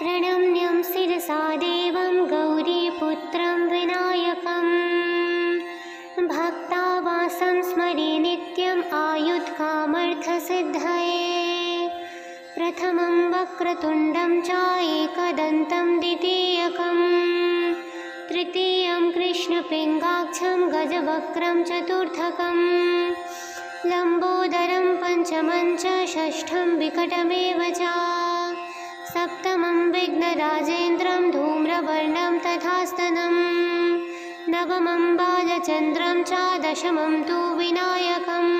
प्रणम्यं शिरसा देवं गौरीपुत्रं विनायकम् भक्तावासं स्मरे नित्यम् आयुत्कामर्थसिद्धये। प्रथमं वक्रतुण्डं च एकदन्तं द्वितीयकं तृतीयं कृष्णपिङ्गाक्षं गजवक्त्रं चतुर्थकं लम्बोदरं पञ्चमं च षष्ठं विकटमेव च सप्तमं विघ्नराजेन्द्रं धूम्रवर्णं तथास्तनं नवमं बालचन्द्रं च दशमं तु विनायकम्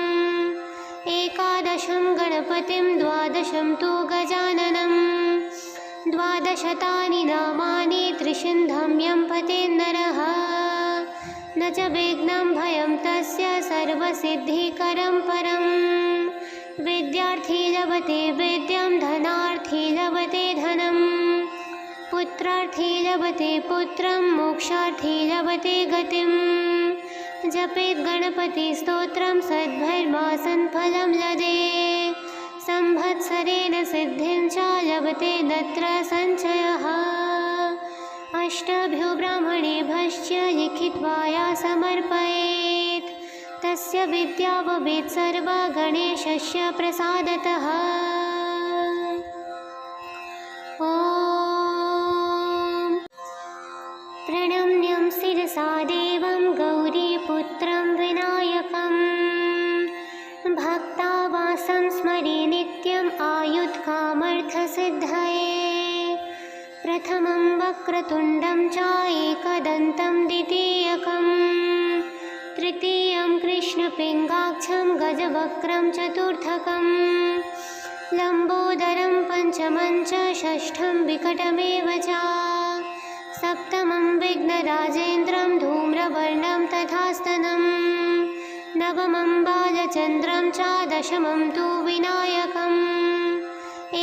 एकादशं गणपतिं द्वादशं तु गजाननं द्वादशतानि नामानि त्रिशिन्धं यं पतेन्नरः न च विघ्नं भयं तस्य सर्वसिद्धिकरं परम् विद्यार्थी लभते विद्यां धनार्थी लभते धनं पुत्रार्थी लभते पुत्रं मोक्षार्थी लभते गतिं जपेत् गणपतिस्तोत्रं सद्भर्मासन् फलं लदे संवत्सरेण सिद्धिं च लभते नत्र संशयः अष्टभ्यो ब्राह्मणेभ्यश्च लिखित्वा या समर्पयेत् तस्य विद्या भवेत् सर्वा गणेशस्य प्रसादतः। ॐ प्रणम्यं शिरसा देवं गौरीपुत्रं विनायकम् भक्तावासं स्मरे नित्यम् आयुत्कामर्थसिद्धये। प्रथमं वक्रतुण्डं च एकदन्तं द्वितीयकं तृतीयं कृष्णपिङ्गाक्षं गजवक्त्रं चतुर्थकं लम्बोदरं पञ्चमं च षष्ठं विकटमेव च सप्तमं विघ्नराजेन्द्रं धूम्रवर्णं तथास्तनं नवमं बालचन्द्रं च दशमं तु विनायकम्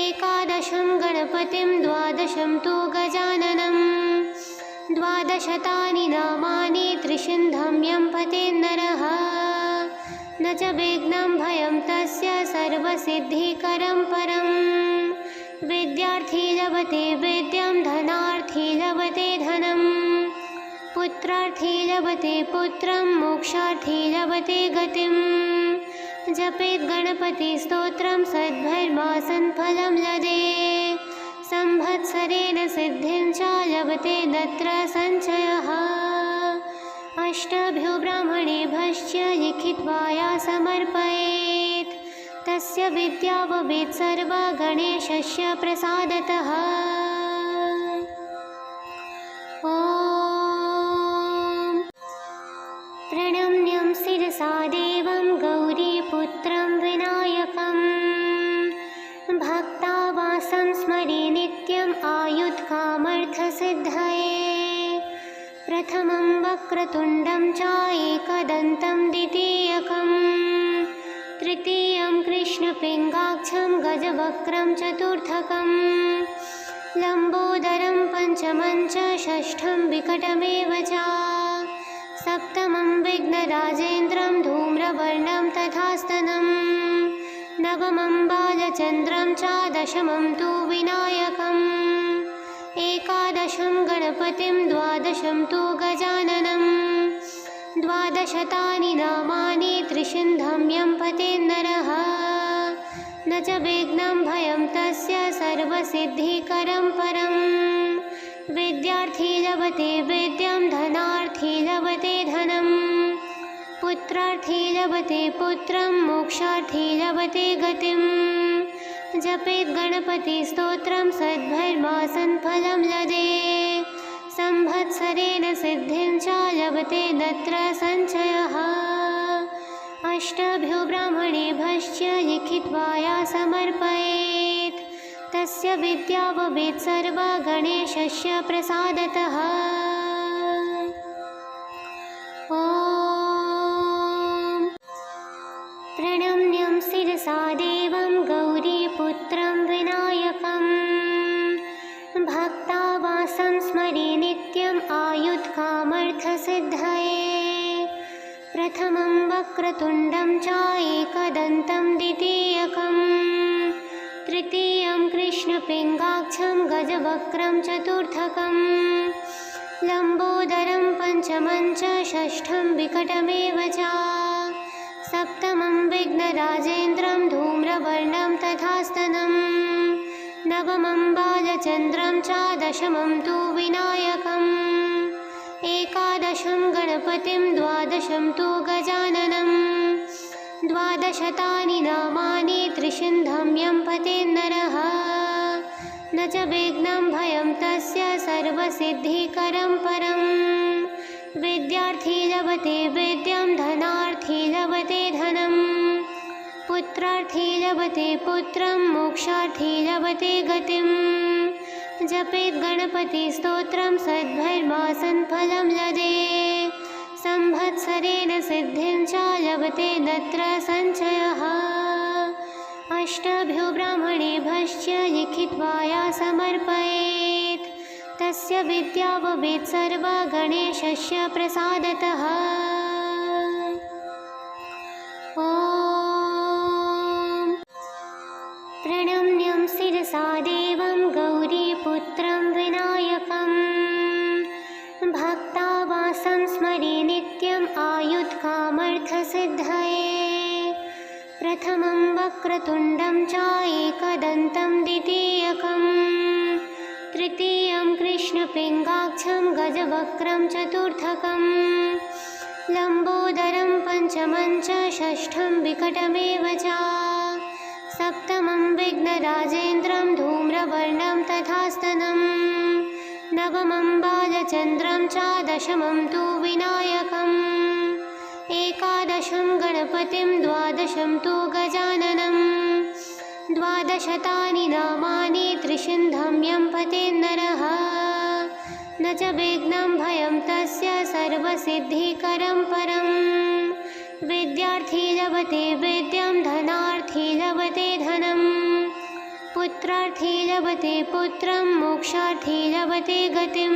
एकादशं गणपतिं द्वादशं तु गजाननं द्वादशतानि नामानि त्रिशिन्धं यं पतेन्नरः न च विघ्नं भयं तस्य सर्वसिद्धिकरं परम् विद्यार्थी लभते विद्यां धनार्थी लभते धनं पुत्रार्थी लभते पुत्रं मोक्षार्थी लभते गतिं जपेत् गणपतिस्तोत्रं सद्भर्मासन् फलं लदे संवत्सरेण सिद्धिं च लभते नत्र संशयः अष्टभ्यो ब्राह्मणेभ्यश्च लिखित्वा या समर्पयेत् तस्य विद्या भवेत् सर्वा गणेशस्य प्रसादतः। ॐ प्रणम्यं शिरसा देवं गौरीपुत्रं विनायकम् भक्तावासं स्मरे नित्यम् आयुत्कामर्थसिद्धये। प्रथमं वक्रतुण्डं च एकदन्तं द्वितीयकं तृतीयं कृष्णपिङ्गाक्षं गजवक्त्रं चतुर्थकं लम्बोदरं पञ्चमं च षष्ठं विकटमेव च सप्तमं विघ्नराजेन्द्रं धूम्रवर्णं तथास्तनं नवमं बालचन्द्रं च दशमं तु विनायकम् एकादशं गणपतिं द्वादशं तु गजाननं द्वादशतानि नामानि त्रिशिन्धं यं पतेन्नरः न च विघ्नं भयं तस्य सर्वसिद्धिकरं परम् विद्यार्थी लभते विद्यां धनार्थी लभते धनं पुत्रार्थी लभते पुत्रं मोक्षार्थी लभते गतिं जपेत् गणपतिस्तोत्रं सद्भर्मासन् फलं लदे संवत्सरेण सिद्धिं च लभते नत्र संशयः अष्टभ्यो ब्राह्मणेभ्यश्च लिखित्वा या समर्पयेत् तस्य विद्या भवेत् सर्वा गणेशस्य प्रसादतः। ॐ प्रणम्यं शिरसा देवं गौरीपुत्रं विनायकम् भक्तावासं स्मरे नित्यम् आयुत्कामर्थसिद्धये। प्रथमं वक्रतुण्डं च एकदन्तं द्वितीयकं तृतीयं कृष्णपिङ्गाक्षं गजवक्त्रं चतुर्थकं लम्बोदरं पञ्चमं च षष्ठं विकटमेव च सप्तमं विघ्नराजेन्द्रं धूम्रवर्णं तथास्तनं नवमं बालचन्द्रं च दशमं तु विनायकम् एकादशं गणपतिं द्वादशं तु गजाननं द्वादशतानि नामानि त्रिशिन्धं यं पतेन्नरः न च विघ्नं भयं तस्य सर्वसिद्धिकरं परं विद्यार्थी लभते विद्यां धनार्थी लभते धनं पुत्रार्थी लभते पुत्रं मोक्षार्थी लभते गतिं जपेत् गणपतिस्तोत्रं सद्भैर्मासन् फलं लदे संवत्सरेण सिद्धिं च लभते तत्र संचयः अष्टभ्यो ब्राह्मणेभ्यश्च लिखित्वा या समर्पयेत् तस्य विद्या भवेत् सर्वा गणेशस्य प्रसादतः। ॐ प्रणम्यं शिरसा देवं गौरीपुत्रं विनायकं भक्तावासं स्मरे नित्यम् आयुत्कामर्थसिद्धये प्रथमं वक्रतुण्डं च एकदन्तं द्वितीयकं तृतीयं कृष्णपिङ्गाक्षं गजवक्त्रं चतुर्थकं लम्बोदरं पञ्चमं च षष्ठं विकटमेव च सप्तमं विघ्नराजेन्द्रं धूम्रवर्णं तथास्तनं नवमं बालचन्द्रं च दशमं तु विनायकम् एकादशं गणपतिं द्वादशं तु गजाननं द्वादशतानि नामानि त्रिशिन्धं यं पतेन्नरः न च विघ्नं भयं तस्य सर्वसिद्धिकरं परं विद्यार्थी लभते विद्यां धनार्थी लभते धनं पुत्रार्थी लभते पुत्रं मोक्षार्थी लभते गतिं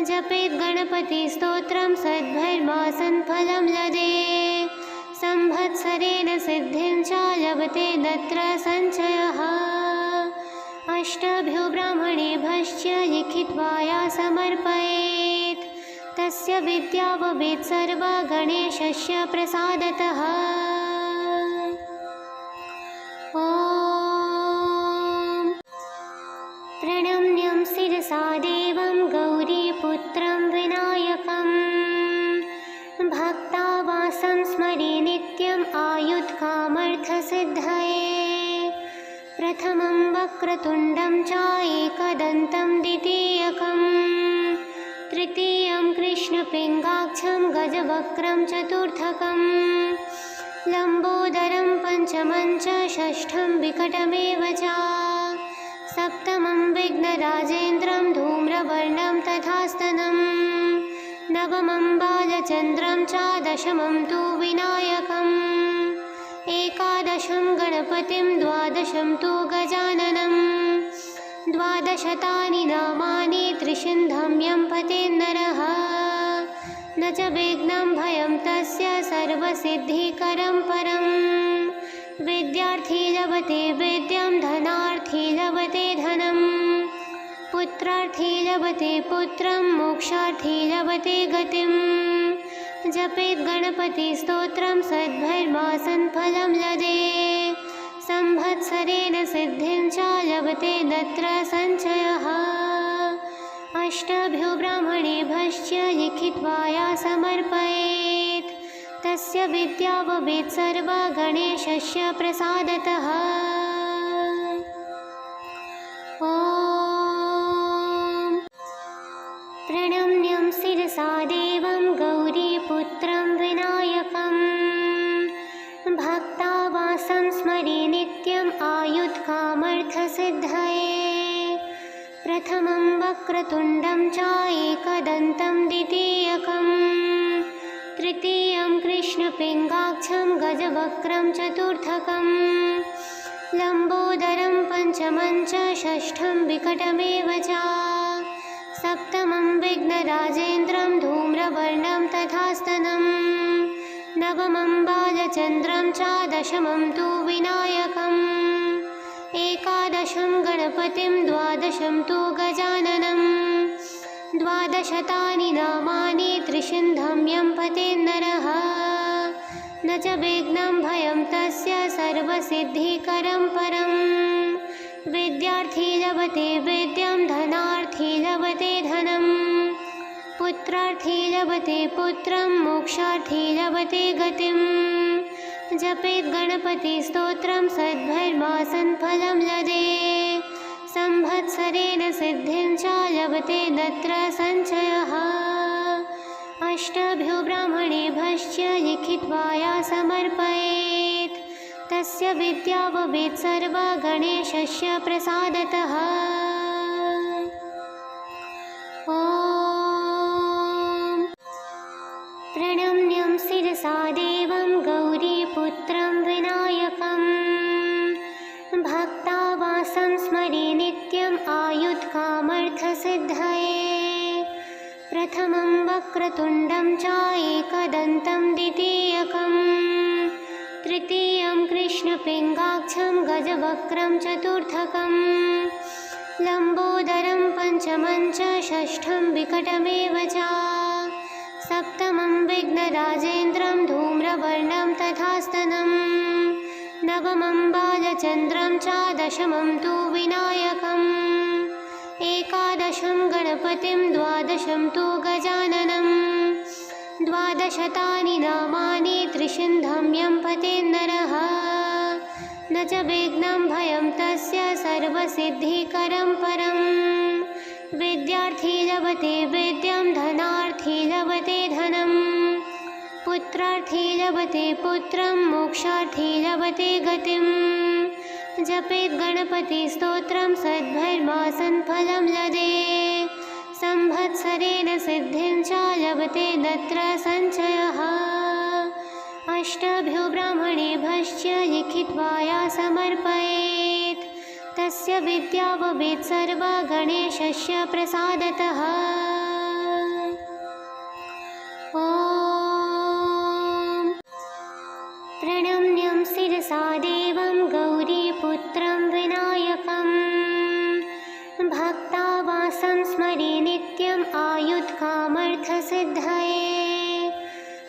जपेत् गणपतिस्तोत्रं सद्भैर्मासन् फलं लदे संवत्सरेण सिद्धिं च लभते तत्र संचयः अष्टभ्यो ब्राह्मणेभ्यश्च लिखित्वा या समर्पयेत् तस्य विद्या भवेत् सर्वा गणेशस्य प्रसादतः। ॐ प्रणम्यं शिरसा देवं गौरीपुत्रं विनायकं भक्तावासं स्मरे नित्यम् आयुत्कामर्थसिद्धये प्रथमं वक्रतुण्डं च एकदन्तं द्वितीयकं तृतीयं कृष्णपिङ्गाक्षं गजवक्त्रं चतुर्थकं लम्बोदरं पञ्चमं च षष्ठं विकटमेव च सप्तमं विघ्नराजेन्द्रं धूम्रवर्णं तथास्तनं नवमं बालचन्द्रं च दशमं तु विनायकम् एकादशं गणपतिं द्वादशं तु गजाननं द्वादशतानि नामानि त्रिशिन्धं यं पतेन्नरः न च विघ्नं भयं तस्य सर्वसिद्धिकरं परं विद्यार्थी लभते विद्यां धनार्थी लभते धनं पुत्रार्थी लभते पुत्रं मोक्षार्थी लभते गतिं जपेत् गणपतिस्तोत्रं सद्भैर्मासन् फलं लदे संवत्सरेण सिद्धिं च लभते तत्र संचयः अष्टभ्यो ब्राह्मणेभ्यश्च लिखित्वा या समर्पयेत् तस्य विद्या भवेत् सर्वा गणेशस्य प्रसादतः। ॐ प्रणम्यं शिरसा देवं गौरीपुत्रं विनायकं भक्तावासं स्मरे नित्यम् आयुत्कामर्थसिद्धये प्रथमं वक्रतुण्डं च एकदन्तं द्वितीयकं तृतीयं कृष्णपिङ्गाक्षं गजवक्त्रं चतुर्थकं लम्बोदरं पञ्चमं च षष्ठं विकटमेव च सप्तमं विघ्नराजेन्द्रं धूम्रवर्णं तथास्तनं नवमं बालचन्द्रं च दशमं तु विनायकम् एकादशं गणपतिं द्वादशं तु गजाननं द्वादशतानि नामानि त्रिशिन्धं यं पतेन्नरः न च विघ्नं भयं तस्य सर्वसिद्धिकरं परं विद्यार्थी लभते विद्यां धनार्थी लभते धनं पुत्रार्थी लभते पुत्रं मोक्षार्थी लभते गतिं जपेत् गणपतिस्तोत्रं सद्भर्मासन् फलं लदे संवत्सरेण सिद्धिं च लभते तत्र संचयः अष्टभ्यो ब्राह्मणेभ्यश्च लिखित्वा या समर्पयेत् तस्य विद्या भवेत् सर्वा गणेशस्य प्रसादतः। ॐ प्रणम्यं शिरसा देवं गौरीपुत्रं विनायकं भक्तावासं स्मरे नित्यम् आयुत्कामर्थसिद्धये प्रथमं वक्रतुण्डं च एकदन्तं द्वितीयकं तृतीयं कृष्णपिङ्गाक्षं गजवक्त्रं चतुर्थकं लम्बोदरं पञ्चमं च षष्ठं विकटमेव च सप्तमं विघ्नराजेन्द्रं धूम्रवर्णं तथास्तनं नवमं बालचन्द्रं च दशमं तु विनायकम् एकादशं गणपतिं द्वादशं तु गजाननं द्वादशतानि नामानि त्रिशिन्धं यं पतेन्नरः न च विघ्नं भयं तस्य सर्वसिद्धिकरं परं विद्यार्थी लभते विद्यां धनार्थी लभते धनं पुत्रार्थी लभते पुत्रं मोक्षार्थी लभते गतिं जपेत् गणपतिस्तोत्रं सद्भर्मासन् फलं लदे संवत्सरेण सिद्धिं च लभते तत्र संचयः अष्टभ्यो ब्राह्मणेभ्यश्च लिखित्वा या समर्पयेत् तस्य विद्या भवेत् सर्वा गणेशस्य प्रसादतः। ॐ प्रणम्यं शिरसा देवं गौरीपुत्रं विनायकं भक्तावासं स्मरे नित्यम् आयुत्कामर्थसिद्धये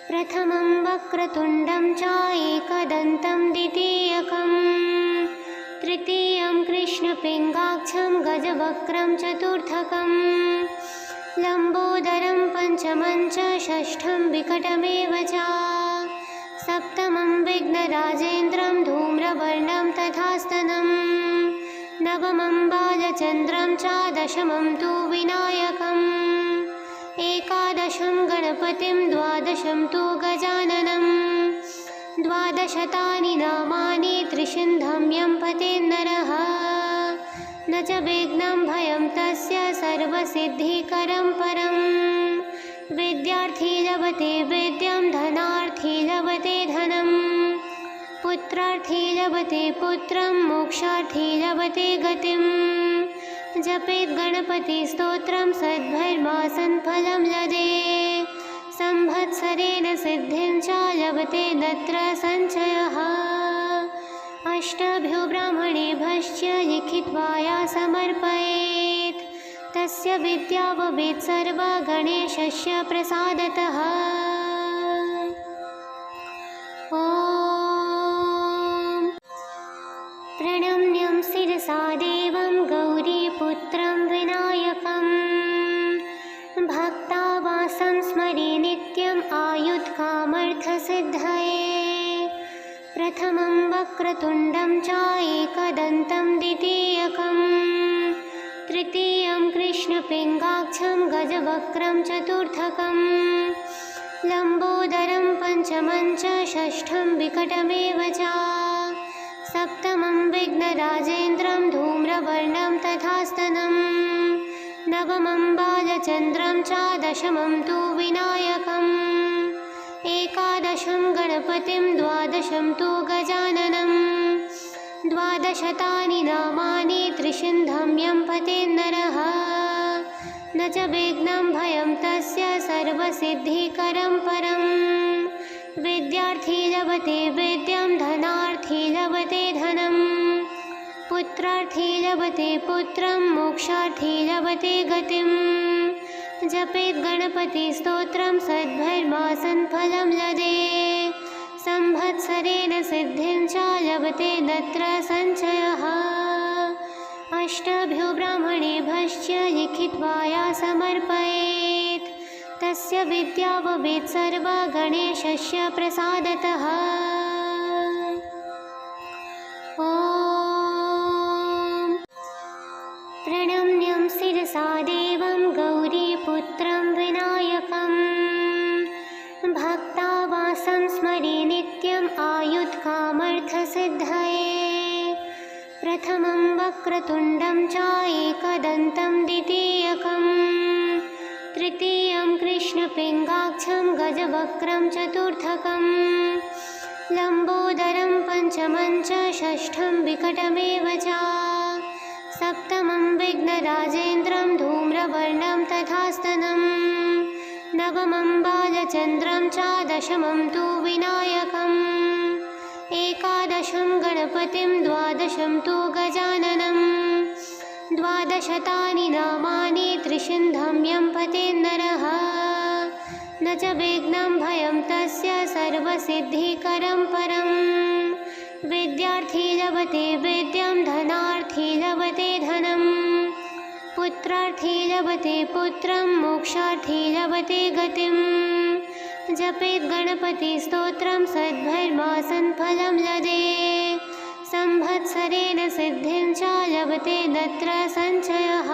प्रथमं वक्रतुण्डं च एकदन्तं द्वितीयकं तृतीयं कृष्णपिङ्गाक्षं गजवक्त्रं चतुर्थकं लम्बोदरं पञ्चमं च षष्ठं विकटमेव च सप्तमं विघ्नराजेन्द्रं धूम्रवर्णं तथास्तनं नवमं बालचन्द्रं च दशमं तु विनायकम् एकादशं गणपतिं द्वादशं तु गजाननं द्वादशतानि नामानि त्रिशिन्धं यं पतेन्नरः न च विघ्नं भयं तस्य सर्वसिद्धिकरं परं विद्यार्थी लभते विद्यां धनार्थी लभते धनं पुत्रार्थी लभते पुत्रं मोक्षार्थी लभते गतिं जपेत् गणपतिस्तोत्रं सद्भर्मासन् फलं लदे संवत्सरेण सिद्धिं च लभते तत्र संचयः अष्टभ्यो ब्राह्मणेभ्यश्च लिखित्वा या समर्पयेत् तस्य विद्या भवेत् सर्वा गणेशस्य प्रसादतः। ॐ प्रणम्यं शिरसा देवं गौरीपुत्रं विनायकं भक्तावासं स्मरे नित्यम् आयुत्कामर्थसिद्धये प्रथमं वक्रतुण्डं च एकदन्तं द्वितीयकं तृतीयं कृष्णपिङ्गाक्षं गजवक्त्रं चतुर्थकं लम्बोदरं पञ्चमं च षष्ठं विकटमेव च सप्तमं विघ्नराजेन्द्रं धूम्रवर्णं तथास्तनं नवमं बालचन्द्रं च दशमं तु विनायकम् एकादशं गणपतिं द्वादशं तु गजाननं द्वादशतानि नामानि त्रिशिन्धं यं पतेन्नरः न च विघ्नं भयं तस्य सर्वसिद्धिकरं परं विद्यार्थी लभते विद्यां धनार्थी लभते धनं पुत्रार्थी लभते पुत्रं मोक्षार्थी लभते गतिं जपेत् गणपतिस्तोत्रं सद्भर्मासन् फलं लदे संवत्सरेण सिद्धिं च लभते तत्र संचयः अष्टभ्यो ब्राह्मणेभ्यश्च लिखित्वा या समर्पयेत् तस्य विद्या भवेत् सर्वा गणेशस्य प्रसादतः। ॐ प्रणम्यं शिरसा देवं गौरीपुत्रं विनायकं भक्तावासं स्मरे नित्यम् आयुत्कामर्थसिद्धये प्रथमं वक्रतुण्डं च एकदन्तं द्वितीयकं तृतीयं कृष्णपिङ्गाक्षं गजवक्त्रं चतुर्थकं लम्बोदरं पञ्चमं च षष्ठं विकटमेव च सप्तमं विघ्नराजेन्द्रं धूम्रवर्णं तथास्तनं नवमं बालचन्द्रं च दशमं तु विनायकम् एकादशं गणपतिं द्वादशं तु गजाननं द्वादशतानि नामानि त्रिसिन्धं यं पतेन्नरः न च विघ्नं भयं तस्य सर्वसिद्धिकरं परं विद्यार्थी लभते विद्यां धनार्थी लभते धनं पुत्रार्थी लभते पुत्रं मोक्षार्थी लभते गतिं जपेत् गणपतिस्तोत्रं सद्भर्मासन् फलं लदे संवत्सरेण सिद्धिं च लभते तत्र संचयः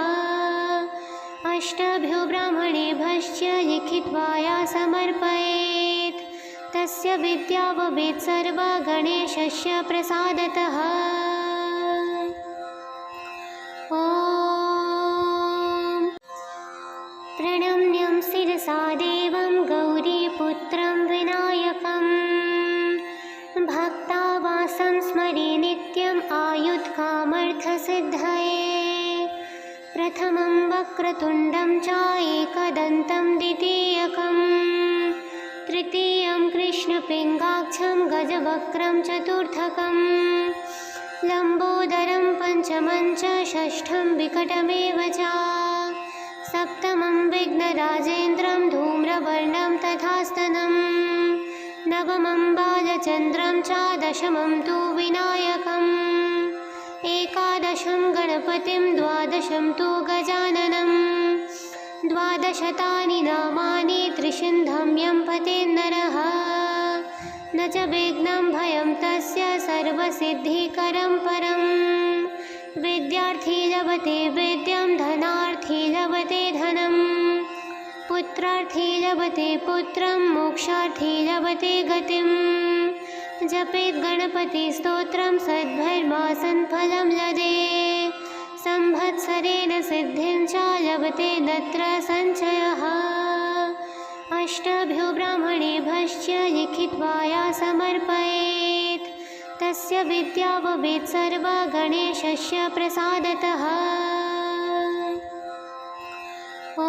अष्टभ्यो ब्राह्मणेभ्यश्च लिखित्वा या समर्पयेत् तस्य विद्या भवेत् सर्वा गणेशस्य प्रसादतः। ॐ प्रणम्यं शिरसा देवं गौरीपुत्रं विनायकं भक्तावासं स्मरे नित्यम् आयुत्कामर्थसिद्धये प्रथमं वक्रतुण्डं च एकदन्तं द्वितीयकं तृतीयं कृष्णपिङ्गाक्षं गजवक्त्रं चतुर्थकं लम्बोदरं पञ्चमं च षष्ठं विकटमेव च सप्तमं विघ्नराजेन्द्रं धूम्रवर्णं तथास्तनं नवमं बालचन्द्रं च दशमं तु विनायकम् एकादशं गणपतिं द्वादशं तु गजाननं द्वादशतानि नामानि त्रिसिन्धं यं पतेन्नरः न च विघ्नं भयं तस्य सर्वसिद्धिकरं परं विद्यार्थी लभते विद्यां धनार्थी लभते धनं पुत्रार्थी लभते पुत्रं मोक्षार्थी लभते गतिं जपेत् गणपतिस्तोत्रं सद्भर्मासन् फलं लदे संवत्सरेण सिद्धिं च लभते तत्र संचयः अष्टभ्यो ब्राह्मणेभ्यश्च लिखित्वा या समर्पयेत् तस्य विद्या भवेत् सर्वा गणेशस्य प्रसादतः। ॐ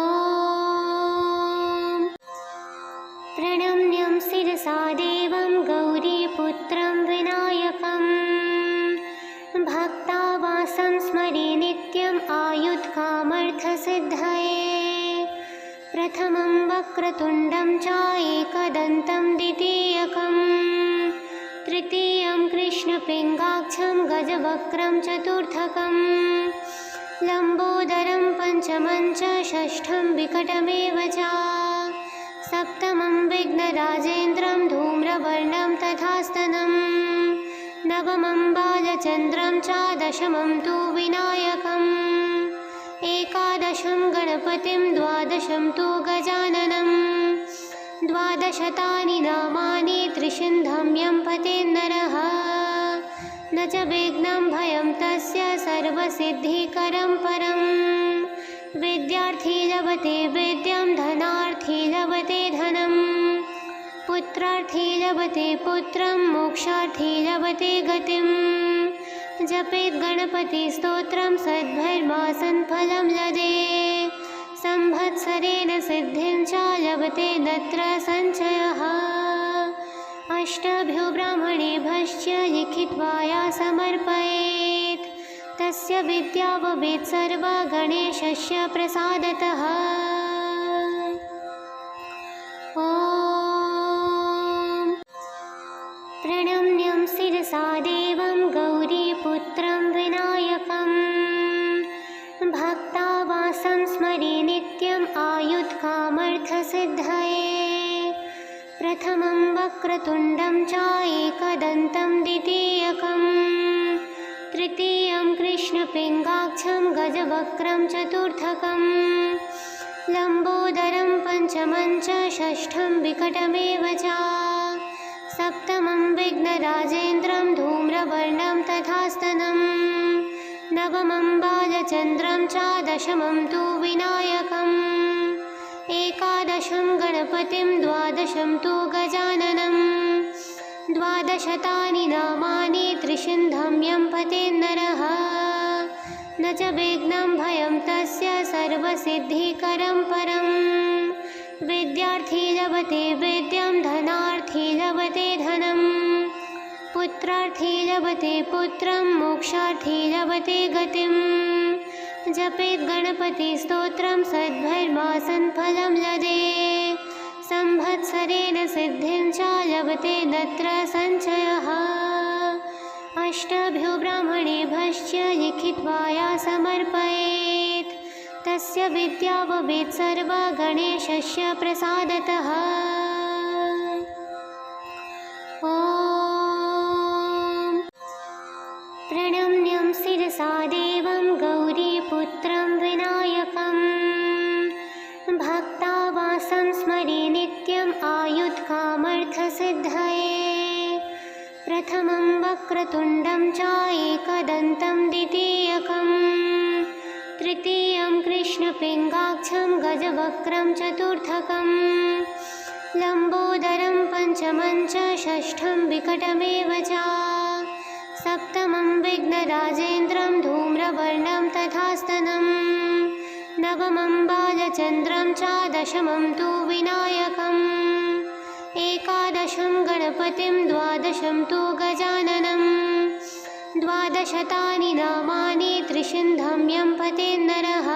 प्रणम्यं शिरसा देवं गौरीपुत्रं विनायकं भक्तावासं स्मरे नित्यम् आयुत्कामर्थसिद्धये प्रथमं वक्रतुण्डं च एकदन्तं द्वितीयकं तृतीयं कृष्णपिङ्गाक्षं गजवक्त्रं चतुर्थकं लम्बोदरं पञ्चमं च षष्ठं विकटमेव च सप्तमं विघ्नराजेन्द्रं धूम्रवर्णं तथास्तनं नवमं बालचन्द्रं च दशमं तु विनायकम् एकादशं गणपतिं द्वादशं तु गजाननं द्वादशतानि नामानि त्रिसिन्धं यं पतेन्नरः न च विघ्नं भयं तस्य सर्वसिद्धिकरं परं विद्यार्थी लभते विद्यां धनार्थी लभते धनं पुत्रार्थी लभते पुत्रं मोक्षार्थी लभते गतिं जपेत् गणपतिस्तोत्रं सद्भर्मासन् फलं लदे संवत्सरेण सिद्धिं च लभते तत्र संचयः अष्टभ्यो ब्राह्मणेभ्यश्च लिखित्वा या समर्पयेत् तस्य विद्या भवेत् सर्वा गणेशस्य प्रसादतः। ॐ प्रणम्यं शिरसा देवं गौरीपुत्रं विनायकं भक्तावासं स्मरे नित्यम् आयुत्कामर्थसिद्धये। प्रथमं वक्रतुण्डं च एकदन्तं द्वितीयकं तृतीयं कृष्णपिङ्गाक्षं गजवक्त्रं चतुर्थकं लम्बोदरं पञ्चमं च षष्ठं विकटमेव च सप्तमं विघ्नराजेन्द्रं धूम्रवर्णं तथास्तनं नवमं बालचन्द्रं च दशमं तु विनायकम् एकादशं गणपतिं द्वादशं तु गजाननं द्वादशतानि नामानि त्रिसिन्धं यं पतेन्नरः न च विघ्नं भयं तस्य सर्वसिद्धिकरं परं। विद्यार्थी लभते विद्यां धनार्थी लभते धनं पुत्रार्थी लभते पुत्रं मोक्षार्थी लभते गतिं। जपेत् गणपतिस्तोत्रं सद्भर्मासन् फलं लदे संवत्सरेण सिद्धिं च लभते तत्र संचयः। अष्टभ्यो ब्राह्मणेभ्यश्च लिखित्वा या समर्पयेत् तस्य विद्या भवेत् सर्वा गणेशस्य प्रसादतः। ॐ प्रणम्यं शिरसा देवं गौरीपुत्रं विनायकं भक्तावासं स्मरे नित्यम् आयुत्कामर्थसिद्धये। प्रथमं वक्रतुण्डं च एकदन्तं द्वितीयकं तृतीयं कृष्णपिङ्गाक्षं गजवक्त्रं चतुर्थकं लम्बोदरं पञ्चमं च षष्ठं विकटमेव च सप्तमं विघ्नराजेन्द्रं धूम्रवर्णं तथास्तनं नवमं बालचन्द्रं च दशमं तु विनायकम् एकादशं गणपतिं द्वादशं तु गजाननं द्वादशतानि नामानि त्रिसिन्धं यं पतेन्नरः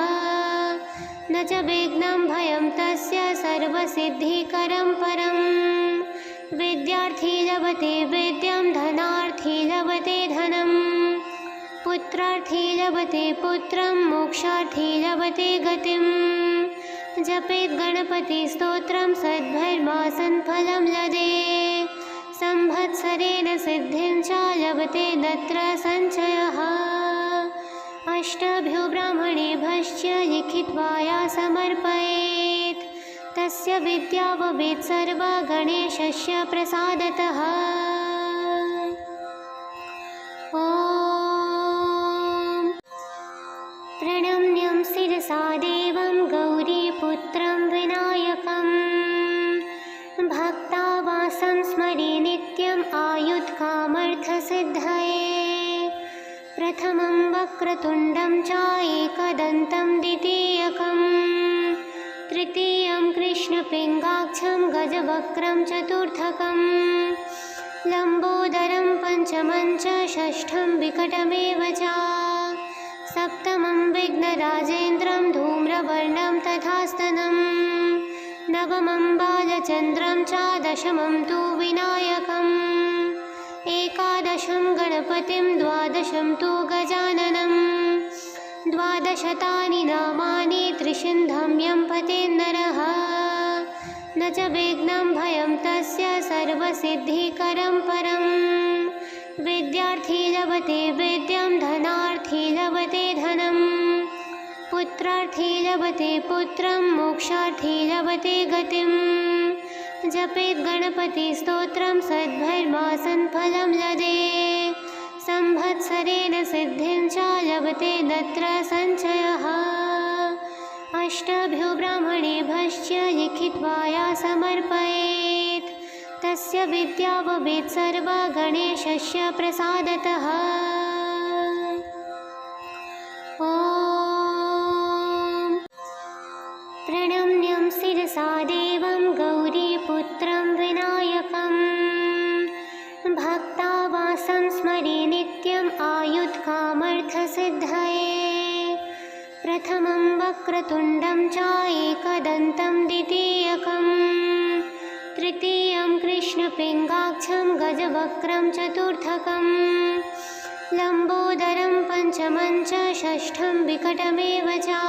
न च विघ्नं भयं तस्य सर्वसिद्धिकरं परं। विद्यार्थी लभते विद्यां धनार्थी लभते धनं पुत्रार्थी लभते पुत्रं मोक्षार्थी लभते गतिं। जपेत् गणपतिस्तोत्रं सद्भर्मासन् फलं लदे संवत्सरेण सिद्धिं च लभते तत्र संचयः। अष्टभ्यो ब्राह्मणेभ्यश्च लिखित्वा या समर्पयेत् तस्य विद्या भवेत् सर्वा गणेशस्य प्रसादतः। ॐ प्रणम्यं शिरसा देवं गौरीपुत्रं विनायकं भक्तावासं स्मरे नित्यम् आयुत्कामर्थसिद्धये। प्रथमं वक्रतुण्डं च एकदन्तं द्वितीयकं तृतीयं कृष्णपिङ्गाक्षं गजवक्त्रं चतुर्थकं लम्बोदरं पञ्चमं च षष्ठं विकटमेव च सप्तमं विघ्नराजेन्द्रं धूम्रवर्णं तथास्तनं नवमं बालचन्द्रं च दशमं तु विनायकम् एकादशं गणपतिं द्वादशं तु गजाननं द्वादशतानि नामानि त्रिसिन्धं यं पतेन्नरः न च विघ्नं भयं तस्य सर्वसिद्धिकरं परं। विद्यार्थी लभते विद्यां धनार्थी लभते धनं पुत्रार्थी लभते पुत्रं मोक्षार्थी लभते गतिं। जपेत् गणपतिस्तोत्रं सद्भर्मासन् फलं लदे संवत्सरेण सिद्धिं च लभते तत्र संचयः। अष्टभ्यो ब्राह्मणेभ्यश्च लिखित्वा या समर्पयेत् तस्य विद्या भवेत् सर्वा गणेशस्य प्रसादतः। ॐ प्रणम्यं शिरसा देवं गौरीपुत्रं विनायकं भक्तावासं स्मरे नित्यम् आयुत्कामर्थसिद्धये। प्रथमं वक्रतुण्डं च एकदन्तं द्वितीयकं तृतीयं कृष्णपिङ्गाक्षं गजवक्त्रं चतुर्थकं लम्बोदरं पञ्चमं च षष्ठं विकटमेव च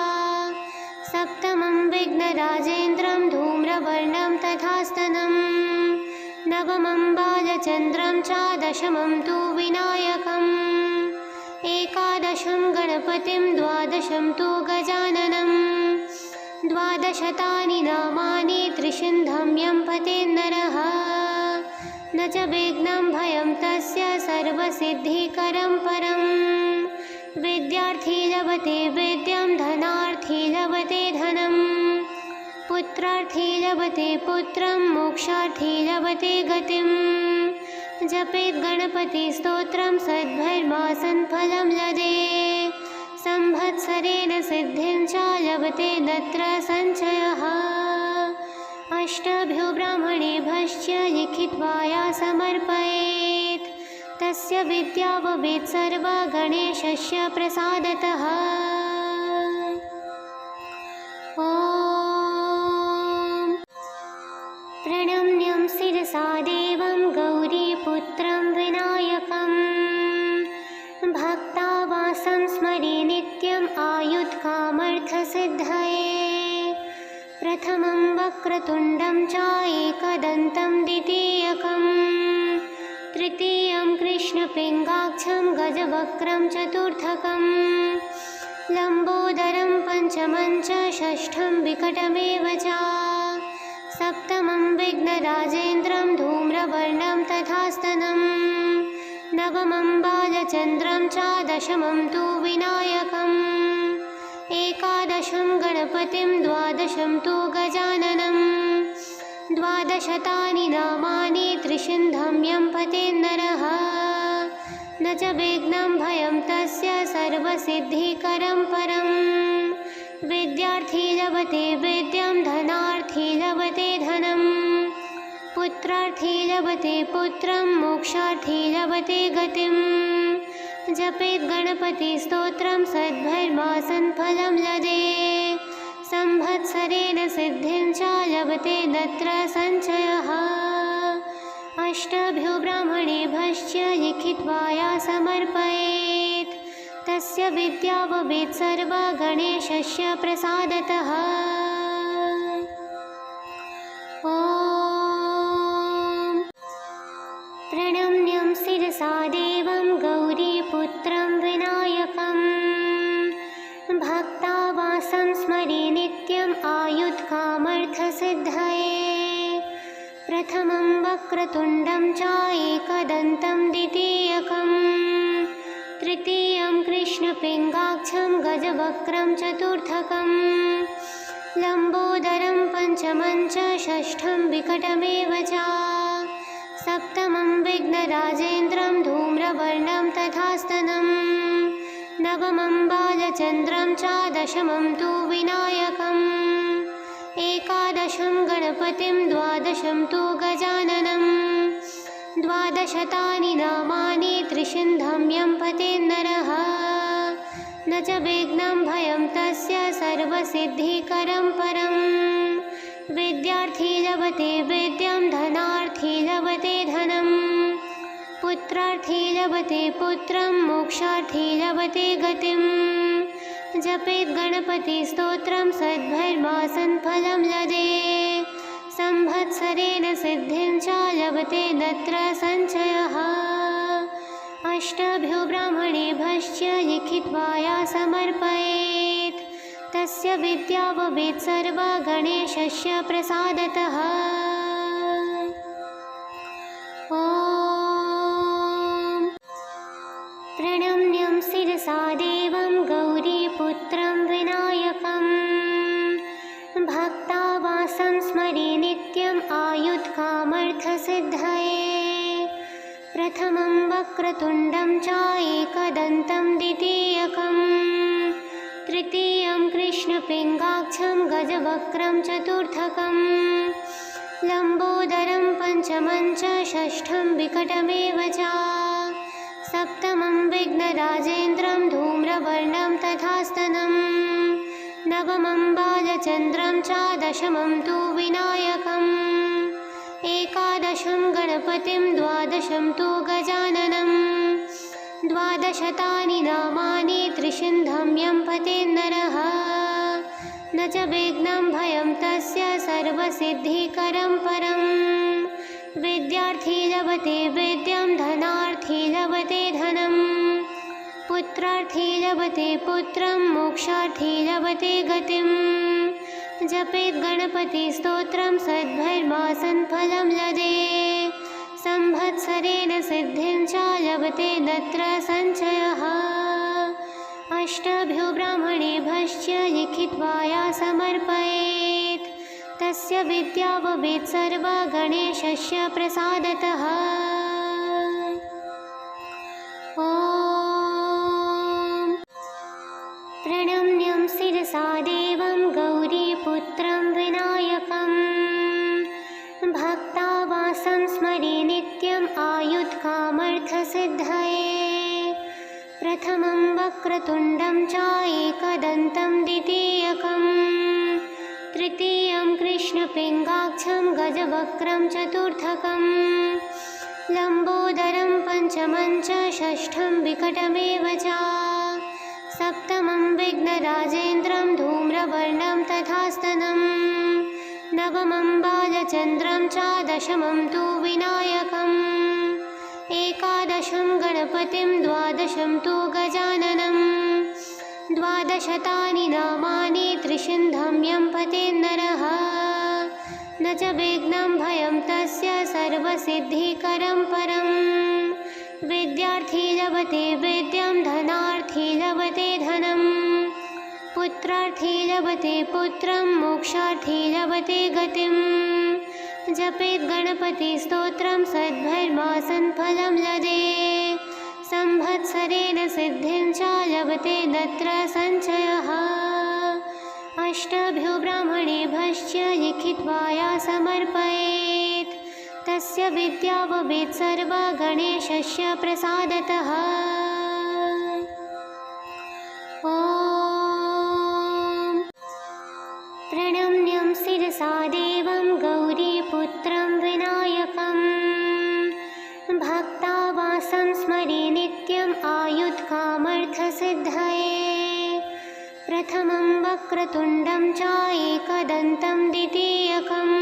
सप्तमं विघ्नराजेन्द्रं धूम्रवर्णं तथास्तनं नवमं बालचन्द्रं च दशमं तु विनायकम् एकादशं गणपतिं द्वादशं तु गजाननं द्वादशतानि नामानि त्रिशिन्धं यं पतेन्नरः न च विघ्नं भयं तस्य सर्वसिद्धिकरं परं विद्यार्थी लभते विद्यां धनार्थी लभते धनं पुत्रार्थी लभते पुत्रं मोक्षार्थी लभते गतिं जपेत् गणपतिस्तोत्रं सद्भर्मासन् फलं लदे संवत्सरेण सिद्धिं च लभते तत्र संचयः अष्टभ्यो ब्राह्मणेभ्यश्च लिखित्वा या समर्पयेत् तस्य विद्या भवेत् सर्वा गणेशस्य प्रसादतः। ॐ प्रणम्यं शिरसा देवं गौरीपुत्रं विनायकं भक्तावासं स्मरे नित्यम् आयुत्कामर्थसिद्धये प्रथमं वक्रतुण्डं च एकदन्तं द्वितीयकं तृतीयं कृष्णपिङ्गाक्षं गजवक्त्रं चतुर्थकं लम्बोदरं पञ्चमं च षष्ठं विकटमेव च सप्तमं विघ्नराजेन्द्रं धूम्रवर्णं तथास्तनं नवमं बालचन्द्रं च दशमं तु विनायकम् एकादशं गणपतिं द्वादशं तु गजाननं द्वादशतानि नामानि त्रिशिन्धं यं पतेन्नरः न च विघ्नं भयं तस्य सर्वसिद्धिकरं परं विद्यार्थी लभते विद्यां धनार्थी लभते धनं पुत्रार्थी लभते पुत्रं मोक्षार्थी लभते गतिं जपेत् गणपतिस्तोत्रं सद्भर्मासन् फलं लदे संवत्सरेण सिद्धिं च लभते तत्र संचयः अष्टभ्यो ब्राह्मणेभ्यश्च लिखित्वा या समर्पयेत् तस्य विद्या भवेत् सर्वा गणेशस्य प्रसादतः। ॐ प्रणम्यं शिरसा देवं गौरीपुत्रं विनायकं भक्तावासं स्मरे नित्यम् आयुत्कामर्थसिद्धये प्रथमं वक्रतुण्डं च एकदन्तं द्वितीयकं तृतीयं कृष्णपिङ्गाक्षं गजवक्त्रं चतुर्थकं लम्बोदरं पञ्चमं च षष्ठं विकटमेव च सप्तमं विघ्नराजेन्द्रं धूम्रवर्णं तथास्तनं नवमं बालचन्द्रं च दशमं तु विनायकम् एकादशं गणपतिं द्वादशं तु गजाननं द्वादशतानि नामानि त्रिशिन्धं यं पतेन्नरः न च विघ्नं भयं तस्य सर्वसिद्धिकरं परं विद्यार्थी लभते विद्यां धनार्थी लभते धनं पुत्रार्थी लभते पुत्रं मोक्षार्थी लभते गतिं जपेत् गणपतिस्तोत्रं सद्भर्मासन् फलं लदे संवत्सरेण सिद्धिं च लभते तत्र संचयः अष्टभ्यो ब्राह्मणेभ्यश्च लिखित्वा या समर्पयेत् तस्य विद्या भवेत् सर्वा गणेशस्य प्रसादतः। ॐ प्रणम्यं शिरसा देवं गौरीपुत्रं विनायकं भक्तावासं स्मरे नित्यम् आयुत्कामर्थसिद्धये प्रथमं वक्रतुण्डं च एकदन्तं द्वितीयकं तृतीयं कृष्णपिङ्गाक्षं गजवक्त्रं चतुर्थकं लम्बोदरं पञ्चमं च षष्ठं विकटमेव च सप्तमं विघ्नराजेन्द्रं धूम्रवर्णं तथास्तनं नवमं बालचन्द्रं च दशमं तु विनायकम् एकादशं गणपतिं द्वादशं तु गजाननम् द्वादशतानि नामानि त्रिसिन्धं यं पतेन्नरः न च विघ्नं भयं तस्य सर्वसिद्धिकरं परम् विद्यार्थी लभते विद्यां धनार्थी लभते धनम् पुत्रार्थी लभते पुत्रं मोक्षार्थी लभते गतिं जपेत् गणपतिस्तोत्रं सद्भर्मासन् फलं लदे संवत्सरेण सिद्धिं च लभते तत्र सञ्चयः अष्टभ्यो ब्राह्मणेभ्यश्च लिखित्वा या समर्पयेत् तस्य विद्या भवेत् सर्वा गणेशस्य प्रसादतः। ॐ प्रणम्यं शिरसा देवं गौरीपुत्रं विनायकम् भक्तावासं स्मरे नित्यम् आयुत्कामर्थसिद्धये प्रथमं वक्रतुण्डं च एकदन्तं द्वितीयकम् तृतीयं कृष्णपिङ्गाक्षं गजवक्त्रं चतुर्थकम् लम्बोदरं पञ्चमं च षष्ठं विकटमेव च सप्तमं विघ्नराजेन्द्रं धूम्रवर्णं तथास्तनम् नवमं बालचन्द्रं च दशमं तु विनायकम् एकादशं गणपतिं द्वादशं तु गजाननम् द्वादशतानि नामानि त्रिसिन्धं यं पतेन्नरः न च विघ्नं भयं तस्य सर्वसिद्धिकरं परम् विद्यार्थी लभते विद्यां धनार्थी लभते धनम् पुत्रार्थी लभते पुत्रं मोक्षार्थी लभते गतिं जपेत् गणपतिस्तोत्रं सद्भर्मासन् फलं लदे संवत्सरेण सिद्धिं च लभते तत्र सञ्चयः अष्टभ्यो ब्राह्मणेभ्यश्च लिखित्वा या समर्पयेत् तस्य विद्या भवेत् सर्वा गणेशस्य प्रसादतः। ॐ प्रणम्यं शिरसा देवं गौरीपुत्रं विनायकम् भक्तावासं स्मरे नित्यम् आयुत्कामर्थसिद्धये प्रथमं वक्रतुण्डं च एकदन्तं द्वितीयकम्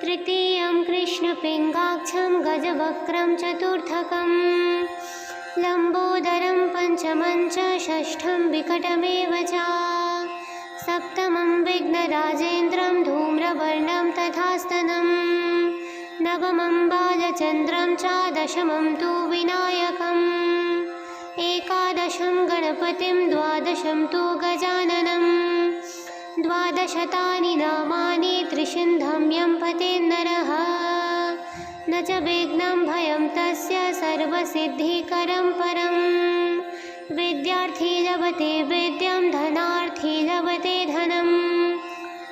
तृतीयं कृष्णपिङ्गाक्षं गजवक्त्रं चतुर्थकम् लम्बोदरं पञ्चमं च षष्ठं विकटमेव च सप्तमं विघ्नराजेन्द्रं धूम्रवर्णं तथास्तनम् नवमं बालचन्द्रं च दशमं तु विनायकम् एकादशं गणपतिं द्वादशं तु गजाननम् द्वादशतानि नामानि त्रिसिन्धं यं पतेन्नरः न च विघ्नं भयं तस्य सर्वसिद्धिकरं परम् विद्यार्थी लभते विद्यां धनार्थी लभते धनम्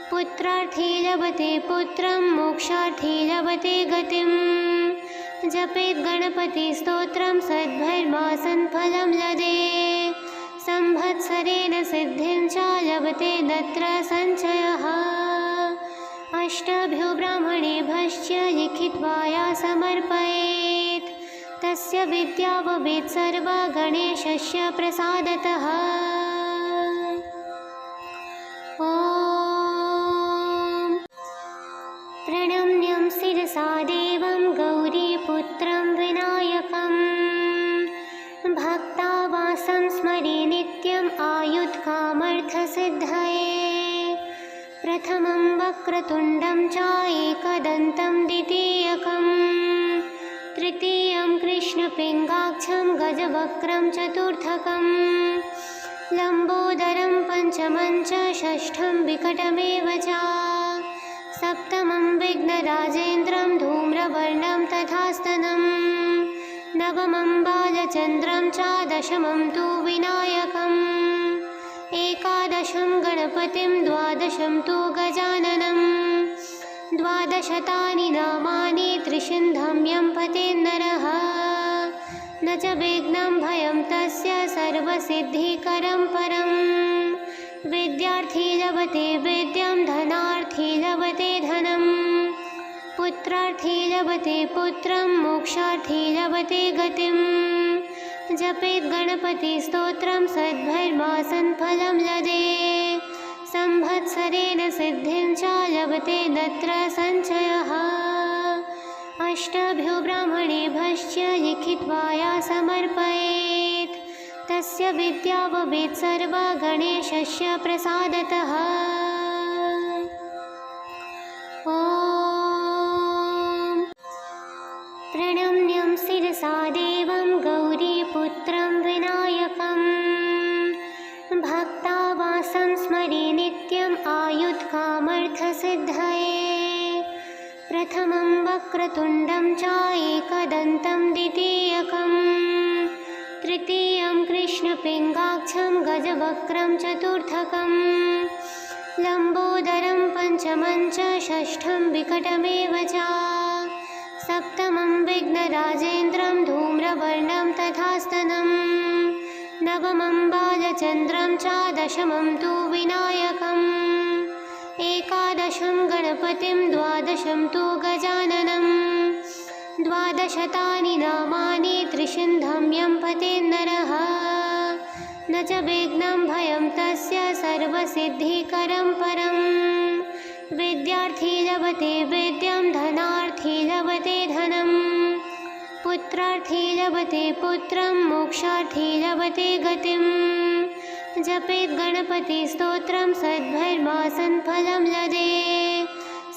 पुत्रार्थी लभते पुत्रं मोक्षार्थी लभते गतिं जपेत् गणपतिस्तोत्रं सद्भर्मासन् फलं लदे संवत्सरेण सिद्धिं च लभते तत्र सञ्चयः अष्टभ्यो ब्राह्मणेभ्यश्च लिखित्वा या समर्पयेत् तस्य विद्या भवेत् सर्वा गणेशस्य प्रसादतः। ॐ प्रणम्यं शिरसा देवं गौरीपुत्रं विनायकम् भक्तावासं स्मरे नित्यम् आयुत्कामर्थसिद्धये प्रथमं वक्रतुण्डं च एकदन्तं द्वितीयकम् तृतीयं कृष्णपिङ्गाक्षं गजवक्त्रं चतुर्थकम् लम्बोदरं पञ्चमं च षष्ठं विकटमेव च सप्तमं विघ्नराजेन्द्रं धूम्रवर्णं तथास्तनम् नवमं बालचन्द्रं च दशमं तु विनायकम् एकादशं गणपतिं द्वादशं तु गजाननम् द्वादशतानि नामानि त्रिसिन्धं यं पतेन्नरः न च विघ्नं भयं तस्य सर्वसिद्धिकरं परम् विद्यार्थी लभते विद्यां धनार्थी लभते धनं पुत्रार्थी लभते पुत्रं मोक्षार्थी लभते गतिं जपेत् गणपतिस्तोत्रं सद्भर्मासन् फलं लदे संवत्सरेण सिद्धिं च लभते तत्र संचयः अष्टभ्यो ब्राह्मणेभ्यश्च लिखित्वा या समर्पयेत् तस्य विद्या भवेत् सर्वा गणेशस्य प्रसादतः। ॐ प्रणम्यं शिरसा देवं गौरीपुत्रं विनायकं भक्तावासं स्मरे नित्यम् आयुत्कामर्थसिद्धये प्रथमं वक्रतुण्डं च एकदन्तं द्वितीयकं तृतीयं कृष्णपिङ्गाक्षं गजवक्त्रं चतुर्थकं लम्बोदरं पञ्चमं च षष्ठं विकटमेव च सप्तमं विघ्नराजेन्द्रं धूम्रवर्णं तथास्तनं नवमं बालचन्द्रं च दशमं तु विनायकम् एकादशं गणपतिं द्वादशं तु गजाननं द्वादशतानि नामानि त्रिसिन्धं यं पतेन्नरः न च विघ्नं भयं तस्य सर्वसिद्धिकरं परं विद्यार्थी लभते विद्यां धनार्थी लभते धनं पुत्रार्थी लभते पुत्रं मोक्षार्थी लभते गतिं जपेत् गणपतिस्तोत्रं सद्भर्मासन् फलं लदे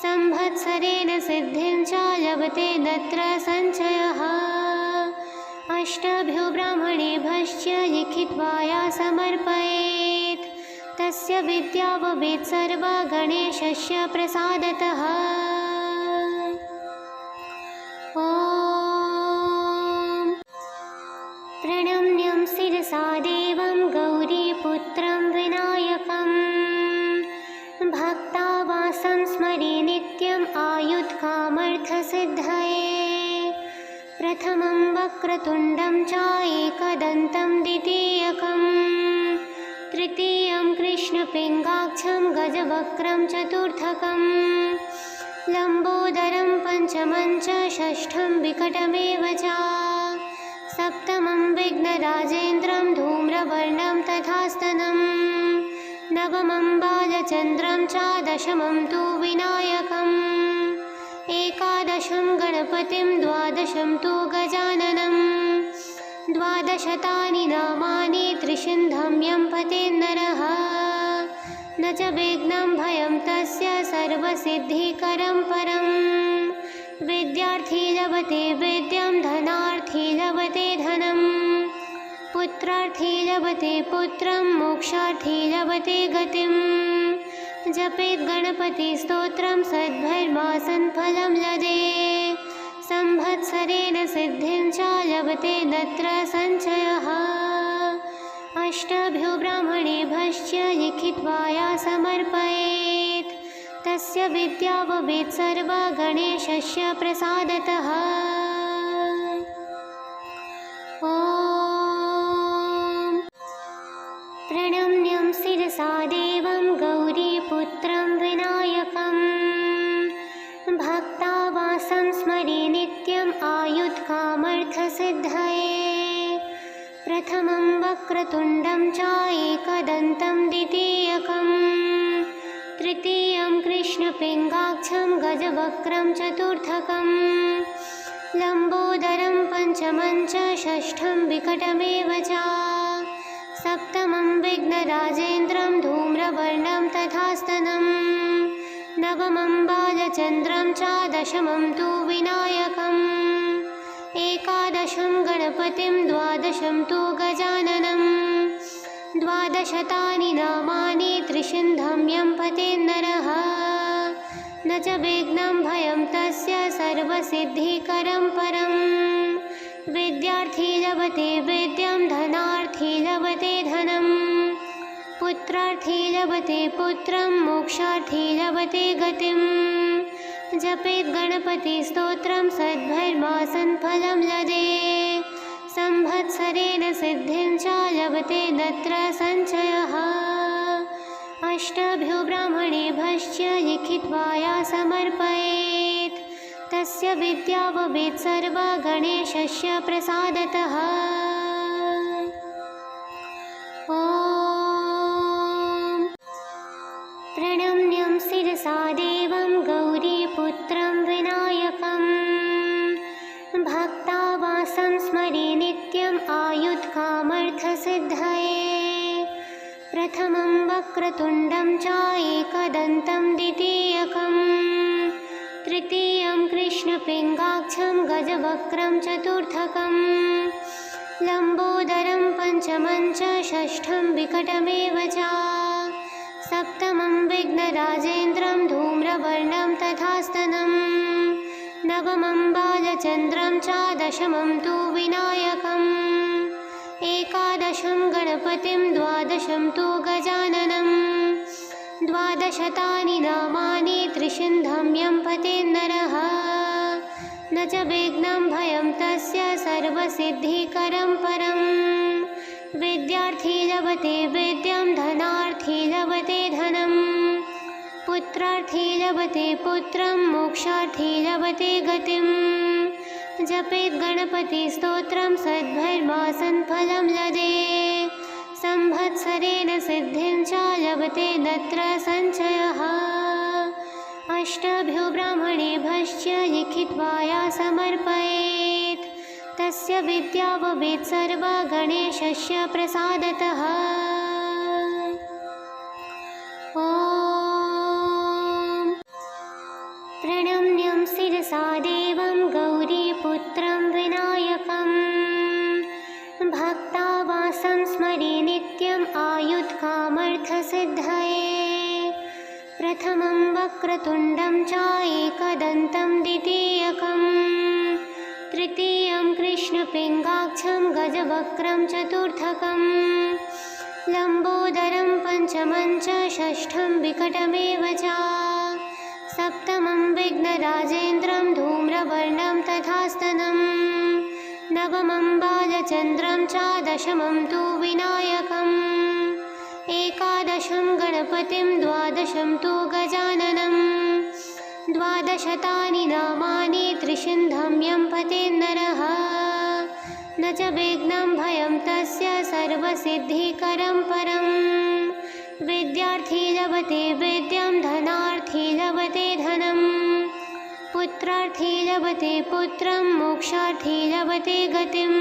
संवत्सरेण सिद्धिं च लभते तत्र संचयः अष्टभ्यो ब्राह्मणेभ्यश्च लिखित्वा या समर्पयेत् तस्य विद्या भवेत् सर्वा गणेशस्य प्रसादतः। ॐ प्रणम्यं शिरसा देवं गौरीपुत्रं विनायकं भक्तावासं स्मरे नित्यम् आयुत्कामर्थसिद्धये प्रथमं वक्रतुण्डं च एकदन्तं द्वितीयकं तृतीयं कृष्णपिङ्गाक्षं गजवक्त्रं चतुर्थकं लम्बोदरं पञ्चमं च षष्ठं विकटमेव च सप्तमं विघ्नराजेन्द्रं धूम्रवर्णं तथास्तनं नवमं बालचन्द्रं च दशमं तु विनायकम् एकादशं गणपतिं द्वादशं तु गजाननं द्वादशतानि नामानि त्रिसिन्धं यं पतेन्नरः न च विघ्नं भयं तस्य सर्वसिद्धिकरं परं विद्यार्थी लभते विद्यां धनार्थी लभते धनं पुत्रार्थी लभते पुत्रं मोक्षार्थी लभते गतिं जपेत् गणपतिस्तोत्रं सद्भर्मासन् फलं लदे संवत्सरेण सिद्धिं च लभते तत्र संचयः अष्टभ्यो ब्राह्मणेभ्यश्च लिखित्वा या समर्पयेत् तस्य विद्या भवेत् सर्वा गणेशस्य प्रसादतः। ॐ प्रणम्यं शिरसा देवं गौरीपुत्रं विनायकं भक्तावासं स्मरे नित्यम् आयुत्कामर्थसिद्धये प्रथमं वक्रतुण्डं च एकदन्तं द्वितीयकं तृतीयं कृष्णपिङ्गाक्षं गजवक्त्रं चतुर्थकं लम्बोदरं पञ्चमं च षष्ठं विकटमेव च सप्तमं विघ्नराजेन्द्रं धूम्रवर्णं तथास्तनं नवमं बालचन्द्रं च दशमं तु विनायकम् एकादशं गणपतिं द्वादशं तु गजाननं द्वादशतानि नामानि त्रिसिन्धं यं पतेन्नरः न च विघ्नं भयं तस्य सर्वसिद्धिकरं परं विद्यार्थी लभते विद्यां धनार्थी लभते धनं पुत्रार्थी लभते पुत्रं मोक्षार्थी लभते गतिं जपेत् गणपतिस्तोत्रं सद्भर्मासन् फलं लदे संवत्सरेण सिद्धिं च लभते तत्र संचयः अष्टभ्यो ब्राह्मणेभ्यश्च लिखित्वा या समर्पयेत् तस्य विद्या भवेत् सर्वा गणेशस्य प्रसादतः। ॐ प्रणम्यं शिरसा देवं गौरीपुत्रं विनायकम् भक्तावासं स्मरे नित्यम् आयुत्कामर्थसिद्धये। प्रथमं वक्रतुण्डं च एकदन्तं द्वितीयकं तृतीयं कृष्णपिङ्गाक्षं गजवक्त्रं चतुर्थकं लम्बोदरं पञ्चमं च षष्ठं विकटमेव च सप्तमं विघ्नराजेन्द्रं धूम्रवर्णं तथास्तनं नवमं बालचन्द्रं च दशमं तु विनायकम् एकादशं गणपतिं द्वादशं तु गजाननं द्वादशतानि नामानि त्रिसिन्धं यं पतेन्नरः न च विघ्नं भयं तस्य सर्वसिद्धिकरं परं। विद्यार्थी लभते विद्यां धनार्थी लभते धनं पुत्रार्थी लभते पुत्रं मोक्षार्थी लभते गतिं। जपेत् गणपतिस्तोत्रं सद्भर्मासन् फलं लदे संवत्सरेण सिद्धिं च लभते तत्र संचयः। अष्टभ्यो ब्राह्मणेभ्यश्च लिखित्वा या समर्पयेत् तस्य विद्या भवेत् सर्वा गणेशस्य प्रसादतः। ॐ प्रणम्यं शिरसा देवं गौरीपुत्रं विनायकम् भक्तावासं स्मरे नित्यम् आयुत्कामर्थसिद्धये। प्रथमं वक्रतुण्डं च एकदन्तं द्वितीयकं तृतीयं कृष्णपिङ्गाक्षं गजवक्त्रं चतुर्थकं लम्बोदरं पञ्चमं च षष्ठं विकटमेव च सप्तमं विघ्नराजेन्द्रं धूम्रवर्णं तथास्तनं नवमं बालचन्द्रं च दशमं तु विनायकम् एकादशं गणपतिं द्वादशं तु गजाननं द्वादशतानि नामानि त्रिसिन्धं यं पतेन्नरः न च विघ्नं भयं तस्य सर्वसिद्धिकरं परं। विद्यार्थी लभते विद्यां धनार्थी लभते धनं पुत्रार्थी लभते पुत्रं मोक्षार्थी लभते गतिं।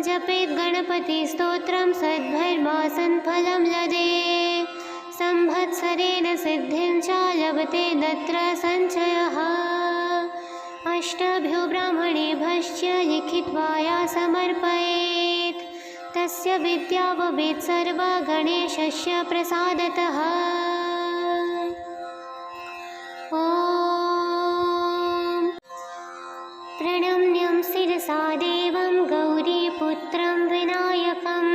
जपेत् गणपतिस्तोत्रं सद्भर्मासन् फलं लदे संवत्सरेण सिद्धिं च लभते तत्र संचयः। अष्टभ्यो ब्राह्मणेभ्यश्च लिखित्वा या समर्पयेत् तस्य विद्या भवेत् सर्वा गणेशस्य प्रसादतः। ॐ प्रणम्यं शिरसा देवं गौरीपुत्रं विनायकम्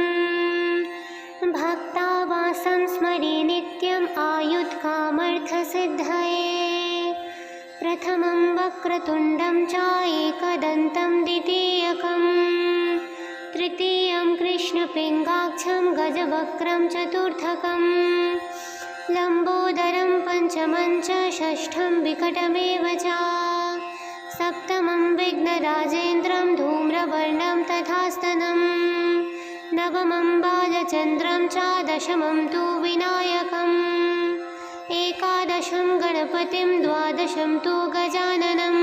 भक्तावासं स्मरे नित्यम् आयुत्कामर्थसिद्धये। प्रथमं वक्रतुण्डं च एकदन्तं द्वितीयकं तृतीयं कृष्णपिङ्गाक्षं गजवक्त्रं चतुर्थकं लम्बोदरं पञ्चमं च षष्ठं विकटमेव च सप्तमं विघ्नराजेन्द्रं धूम्रवर्णं तथास्तनं नवमं बालचन्द्रं च दशमं तु विनायकम् एकादशं गणपतिं द्वादशं तु गजाननं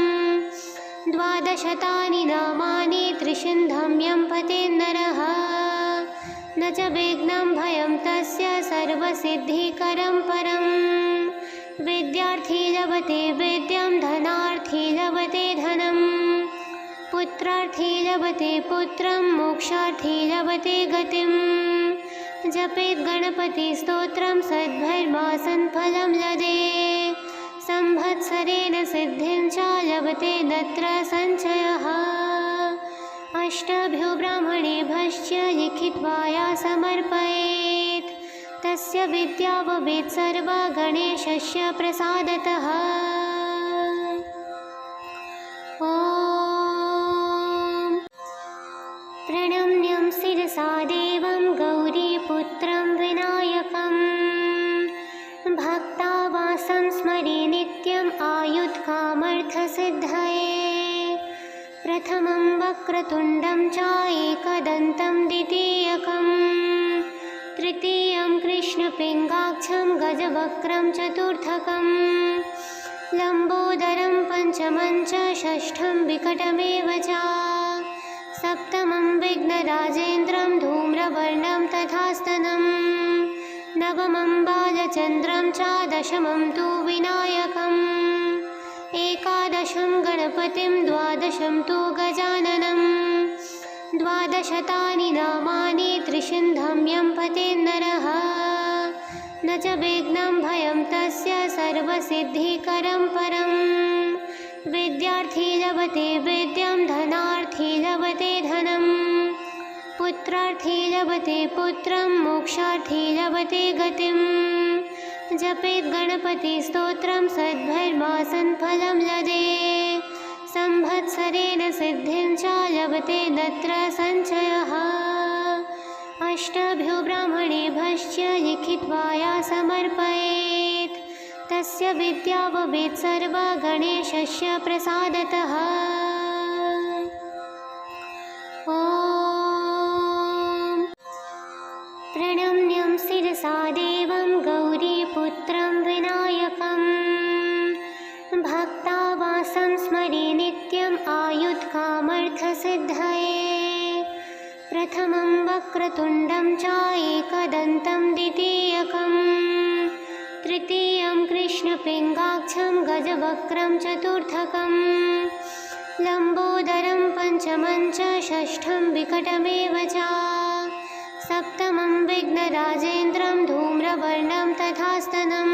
द्वादशतानि नामानि त्रिसिन्धं यं पतेन्नरः न च विघ्नं भयं तस्य सर्वसिद्धिकरं परं। विद्यार्थी लभते विद्यां धनार्थी लभते धनं पुत्रार्थी लभते पुत्रं मोक्षार्थी लभते गतिं। जपेत् गणपतिस्तोत्रं सद्भर्मासन् फलं लदे संवत्सरेण सिद्धिं च लभते तत्र संचयः। अष्टभ्यो ब्राह्मणेभ्यश्च लिखित्वा या समर्पयेत् तस्य विद्या भवेत् सर्वा गणेशस्य प्रसादतः। ॐ प्रणम्यं शिरसा देवं गौरीपुत्रं विनायकम् भक्तावासं स्मरे नित्यम् आयुत्कामर्थसिद्धये। प्रथमं वक्रतुण्डं च एकदन्तं द्वितीयकं तृतीयं कृष्णपिङ्गाक्षं गजवक्त्रं चतुर्थकं लम्बोदरं पञ्चमं च षष्ठं विकटमेव च सप्तमं विघ्नराजेन्द्रं धूम्रवर्णं तथास्तनं नवमं बालचन्द्रं च दशमं तु विनायकम् एकादशं गणपतिं द्वादशं तु गजाननं द्वादशतानि नामानि त्रिशिन्धं यं पतेन्नरः न च विघ्नं भयं तस्य सर्वसिद्धिकरं परं विद्यार्थी लभते विद्यां धनार्थी लभते धनं पुत्रार्थी लभते पुत्रं मोक्षार्थी लभते गतिं जपेत् गणपतिस्तोत्रं सद्भर्मासन् फलं लदे संवत्सरेण सिद्धिं च लभते तत्र संचयः अष्टभ्यो ब्राह्मणेभ्यश्च लिखित्वा या समर्पयेत् तस्य विद्या भवेत् सर्वा गणेशस्य प्रसादतः। ॐ प्रणम्यं शिरसा देवं गौरीपुत्रं विनायकं भक्तावासं स्मरे नित्यम् आयुत्कामर्थसिद्धये। प्रथमं वक्रतुण्डं च एकदन्तं द्वितीयकं तृतीयं कृष्णपिङ्गाक्षं गजवक्त्रं चतुर्थकं लम्बोदरं पञ्चमं च षष्ठं विकटमेव च सप्तमं विघ्नराजेन्द्रं धूम्रवर्णं तथास्तनं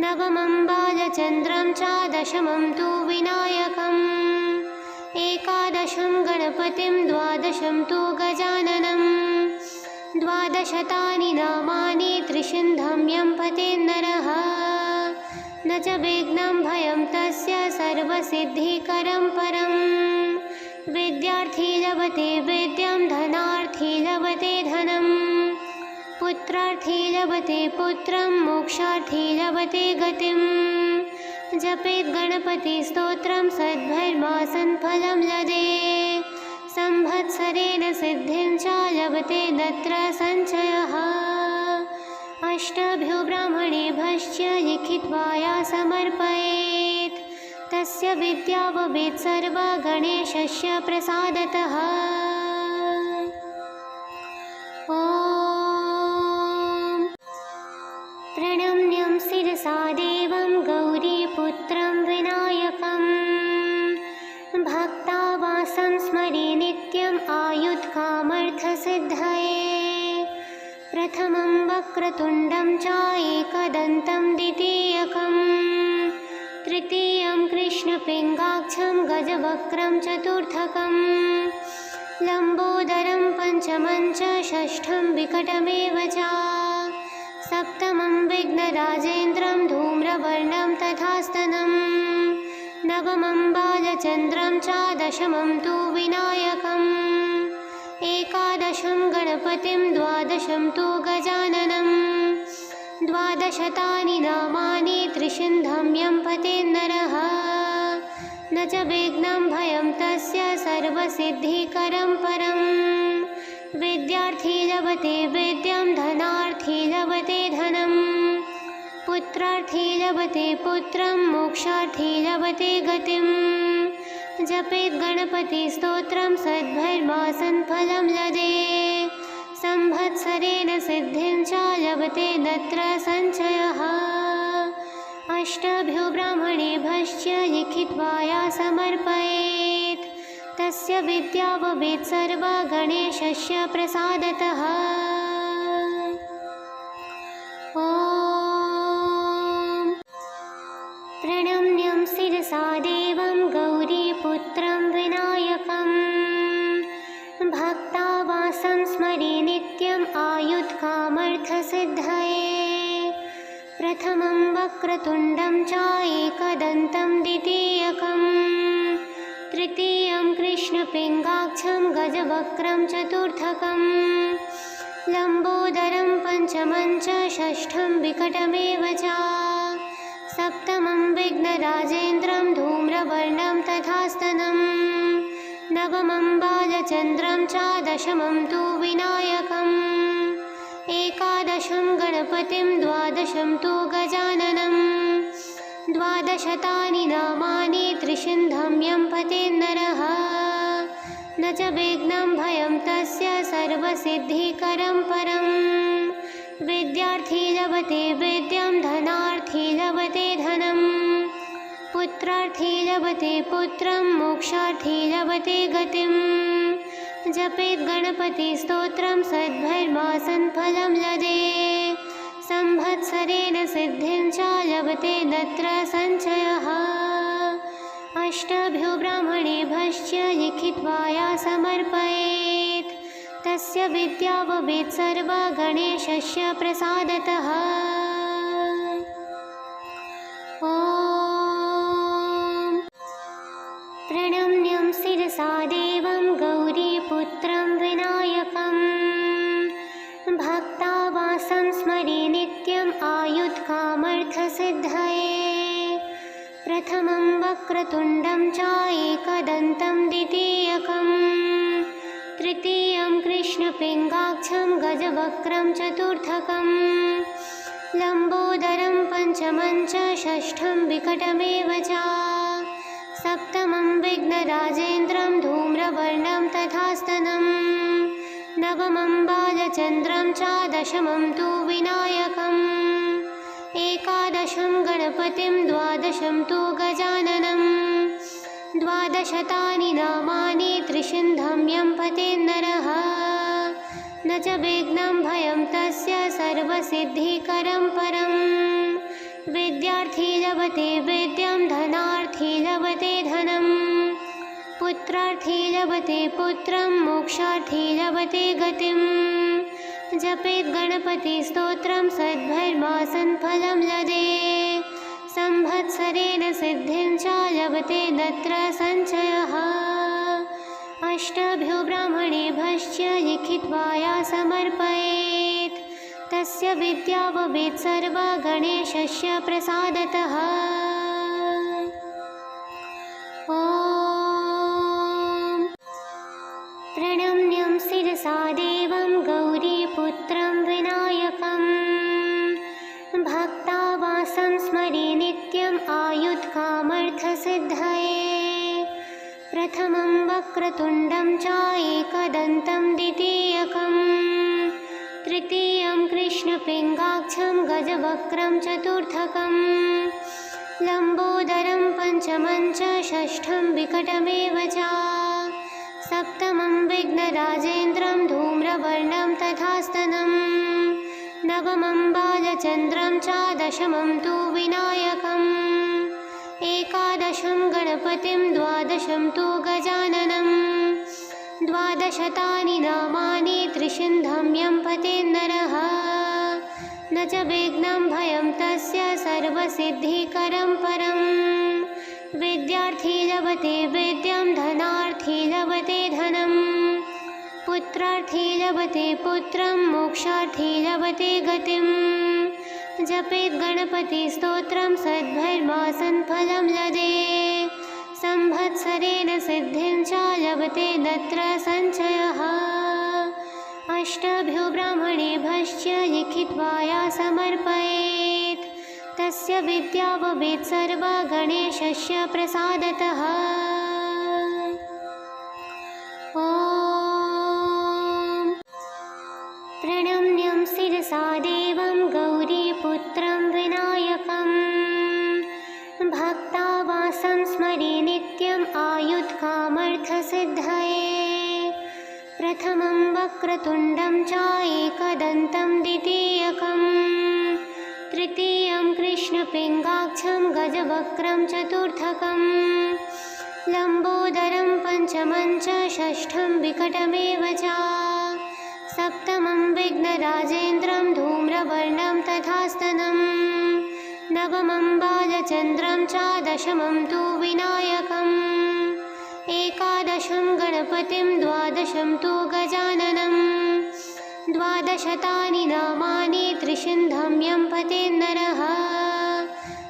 नवमं बालचन्द्रं च दशमं तु विनायकम् एकादशं गणपतिं द्वादशं तु गजाननं द्वादशतानि नामानि त्रिशिन्धं यं पतेन्नरः न च विघ्नं भयं तस्य सर्वसिद्धिकरं परं विद्यार्थी लभते विद्यां धनार्थी लभते धनं पुत्रार्थी लभते पुत्रं मोक्षार्थी लभते गतिं जपेत् गणपतिस्तोत्रं सद्भर्मासन् फलं लदे संवत्सरेण सिद्धिं च लभते तत्र संचयः अष्टभ्यो ब्राह्मणेभ्यश्च लिखित्वा या समर्पयेत् तस्य विद्या भवेत् सर्वा गणेशस्य प्रसादतः। ॐ प्रणम्यं शिरसा देवं गौरीपुत्रं विनायकं भक्तावासं स्मरे नित्यम् आयुत्कामर्थसिद्धये। प्रथमं वक्रतुण्डं च एकदन्तं द्वितीयकं तृतीयं कृष्णपिङ्गाक्षं गजवक्त्रं चतुर्थकं लम्बोदरं पञ्चमं च षष्ठं विकटमेव च सप्तमं विघ्नराजेन्द्रं धूम्रवर्णं तथास्तनं नवमं बालचन्द्रं च दशमं तु विनायकम् एकादशं गणपतिं द्वादशं तु गजाननं द्वादशतानि नामानि त्रिशिन्धं यं पतेन्नरः न च विघ्नं भयं तस्य सर्वसिद्धिकरं परं विद्यार्थी लभते विद्यां धनार्थी लभते धनं पुत्रार्थी लभते पुत्रं मोक्षार्थी लभते गतिं जपेत् गणपतिस्तोत्रं सद्भर्मासन् फलं लदे संवत्सरेण सिद्धिं च लभते तत्र संचयः अष्टभ्यो ब्राह्मणेभ्यश्च लिखित्वा या समर्पयेत् तस्य विद्या भवेत् सर्वा गणेशस्य प्रसादतः। ॐ प्रणम्यं शिरसा देवं गौरीपुत्रं विनायकं भक्तावासं स्मरे नित्यम् आयुत्कामर्थसिद्धये। प्रथमं वक्रतुण्डं च एकदन्तं द्वितीयकं तृतीयं कृष्णपिङ्गाक्षं गजवक्त्रं चतुर्थकं लम्बोदरं पञ्चमं च षष्ठं विकटमेव च सप्तमं विघ्नराजेन्द्रं धूम्रवर्णं तथास्तनं नवमं बालचन्द्रं च दशमं तु विनायकम् एकादशं गणपतिं द्वादशं तु गजाननं द्वादशतानि नामानि त्रिसिन्धं यं पतेन्नरः न च विघ्नं भयं तस्य सर्वसिद्धिकरं परम् विद्यार्थी लभते विद्यां धनार्थी लभते धनं पुत्रार्थी लभते पुत्रं मोक्षार्थी लभते गतिं जपेत् गणपतिस्तोत्रं सद्भर्मासन् फलं लदे संवत्सरेण सिद्धिं च लभते तत्र संचयः अष्टभ्यो ब्राह्मणेभ्यश्च लिखित्वा या समर्पयेत् तस्य विद्या भवेत् सर्वा गणेशस्य प्रसादतः। ॐ प्रणम्यं शिरसा देवं गौरीपुत्रं विनायकं भक्तावासं स्मरे नित्यम् आयुत्कामर्थसिद्धये प्रथमं वक्रतुण्डं च एकदन्तं द्वितीयकं तृतीयं कृष्णपिङ्गाक्षं गजवक्त्रं चतुर्थकं लम्बोदरं पञ्चमं च षष्ठं विकटमेव च सप्तमं विघ्नराजेन्द्रं धूम्रवर्णं तथास्तनं नवमं बालचन्द्रं च दशमं तु विनायकम् एकादशं गणपतिं द्वादशं तु गजाननं द्वादशतानि नामानि त्रिसिन्धं यं पतेन्नरः न च विघ्नं भयं तस्य सर्वसिद्धिकरं परम् विद्यार्थी लभते विद्यां धनार्थी लभते धनं पुत्रार्थी लभते पुत्रं मोक्षार्थी लभते गतिं जपेत् गणपतिस्तोत्रं सद्भर्मासन् फलं लदे संवत्सरेण सिद्धिं च लभते तत्र संचयः अष्टभ्यो ब्राह्मणेभ्यश्च लिखित्वा या समर्पयेत् तस्य विद्या भवेत् सर्वा गणेशस्य प्रसादतः। ॐ प्रणम्यं शिरसा देवं गौरीपुत्रं विनायकं भक्तावासं स्मरे नित्यम् आयुत्कामर्थसिद्धये प्रथमं वक्रतुण्डं च एकदन्तं द्वितीयकं तृतीयं कृष्णपिङ्गाक्षं गजवक्त्रं चतुर्थकं लम्बोदरं पञ्चमं च षष्ठं विकटमेव च सप्तमं विघ्नराजेन्द्रं धूम्रवर्णं तथास्तनं नवमं बालचन्द्रं च दशमं तु विनायकम् एकादशं गणपतिं द्वादशं तु गजाननं द्वादशतानि नामानि त्रिसिन्धं यं पतेन्नरः न च विघ्नं भयं तस्य सर्वसिद्धिकरं परम् विद्यार्थी लभते विद्यां धनार्थी लभते धनं पुत्रार्थी लभते पुत्रं मोक्षार्थी लभते गतिं जपेत् गणपतिस्तोत्रं सद्भर्मासन् फलं लदे संवत्सरेण सिद्धिं च लभते तत्र संचयः अष्टभ्यो ब्राह्मणेभ्यश्च लिखित्वा या समर्पयेत् तस्य विद्या भवेत् सर्वा गणेशस्य प्रसादतः। ॐ प्रणम्यं शिरसा देवं गौरीपुत्रं विनायकं भक्तावासं स्मरे नित्यम् आयुत्कामर्थसिद्धये प्रथमं वक्रतुण्डं च एकदन्तं द्वितीयकं तृतीयं कृष्णपिङ्गाक्षं गजवक्त्रं चतुर्थकं लम्बोदरं पञ्चमं च षष्ठं विकटमेव च सप्तमं विघ्नराजेन्द्रं धूम्रवर्णं तथास्तनं नवमं बालचन्द्रं च दशमं तु विनायकम् एकादशं गणपतिं द्वादशं तु गजाननं द्वादशतानि नामानि त्रिसिन्धं यं पतेन्नरः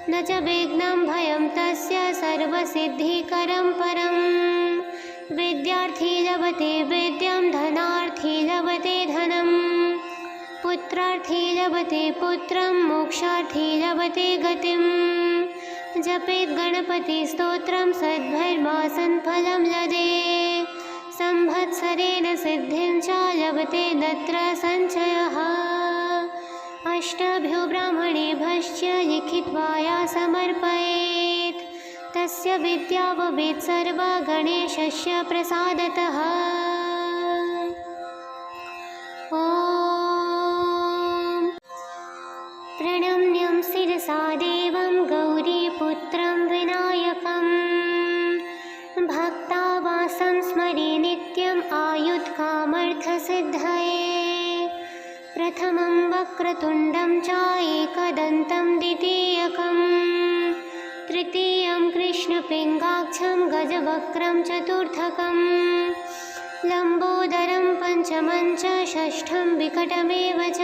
न च विघ्नं भयं तस्य सर्वसिद्धिकरं परम्। विद्यार्थी लभते विद्यां धनार्थी लभते धनं। पुत्रार्थी लभते पुत्रं मोक्षार्थी लभते गतिम्। जपेत् गणपतिस्तोत्रं सद्भर्मासन् फलं लदे। संवत्सरेण सिद्धिं च लभते तत्र संचयः। अष्टभ्यो ब्राह्मणेभ्यश्च लिखित्वा या समर्पयेत् तस्य विद्या भवेत् सर्वा गणेशस्य प्रसादतः। ॐ प्रणम्यं शिरसा देवं गौरीपुत्रं विनायकं। भक्तावासं स्मरे नित्यम् आयुत्कामर्थसिद्धये। प्रथमं वक्रतुण्डं च एकदन्तं द्वितीयकं। तृतीयं कृष्णपिङ्गाक्षं गजवक्त्रं चतुर्थकं। लम्बोदरं पञ्चमं च षष्ठं विकटमेव च।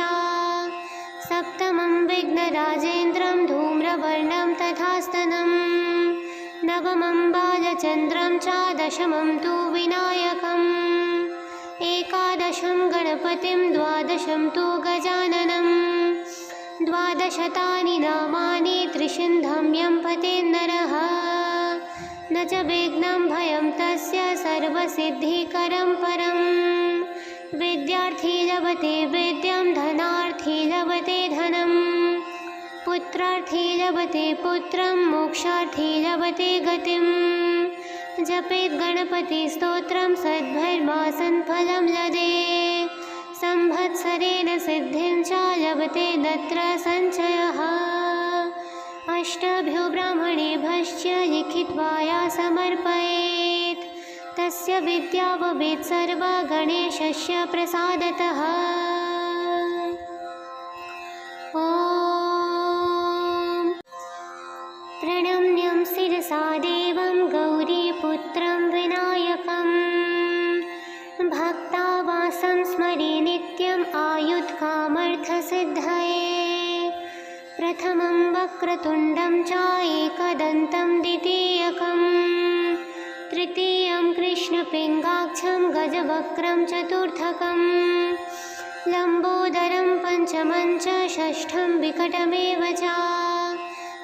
सप्तमं विघ्नराजेन्द्रं धूम्रवर्णं तथास्तनं। नवमं बालचन्द्रं च दशमं तु विनायकम्। एकादशं गणपतिं द्वादशं तु गजाननं। द्वादशतानि नामानि त्रिसिन्धं यं पतेन्नरः। न च विघ्नं भयं तस्य सर्वसिद्धिकरं परम्। विद्यार्थी लभते विद्यां धनार्थी लभते धनं। पुत्रार्थी लभते पुत्रं मोक्षार्थी लभते गतिम्। जपेत् गणपतिस्तोत्रं सद्भर्मासन् फलं लदे। संवत्सरेण सिद्धिं च लभते तत्र संचयः। अष्टभ्यो ब्राह्मणेभ्यश्च लिखित्वा या समर्पयेत् तस्य विद्या भवेत् सर्वा गणेशस्य प्रसादतः। ॐ प्रणम्यं शिरसा देवं गौरीपुत्रं विनायकं। भक्तावासं स्मरे नित्यम् आयुत्कामर्थसिद्धये। प्रथमं वक्रतुण्डं च एकदन्तं द्वितीयकं। तृतीयं कृष्णपिङ्गाक्षं गजवक्त्रं चतुर्थकं। लम्बोदरं पञ्चमं च षष्ठं विकटमेव च।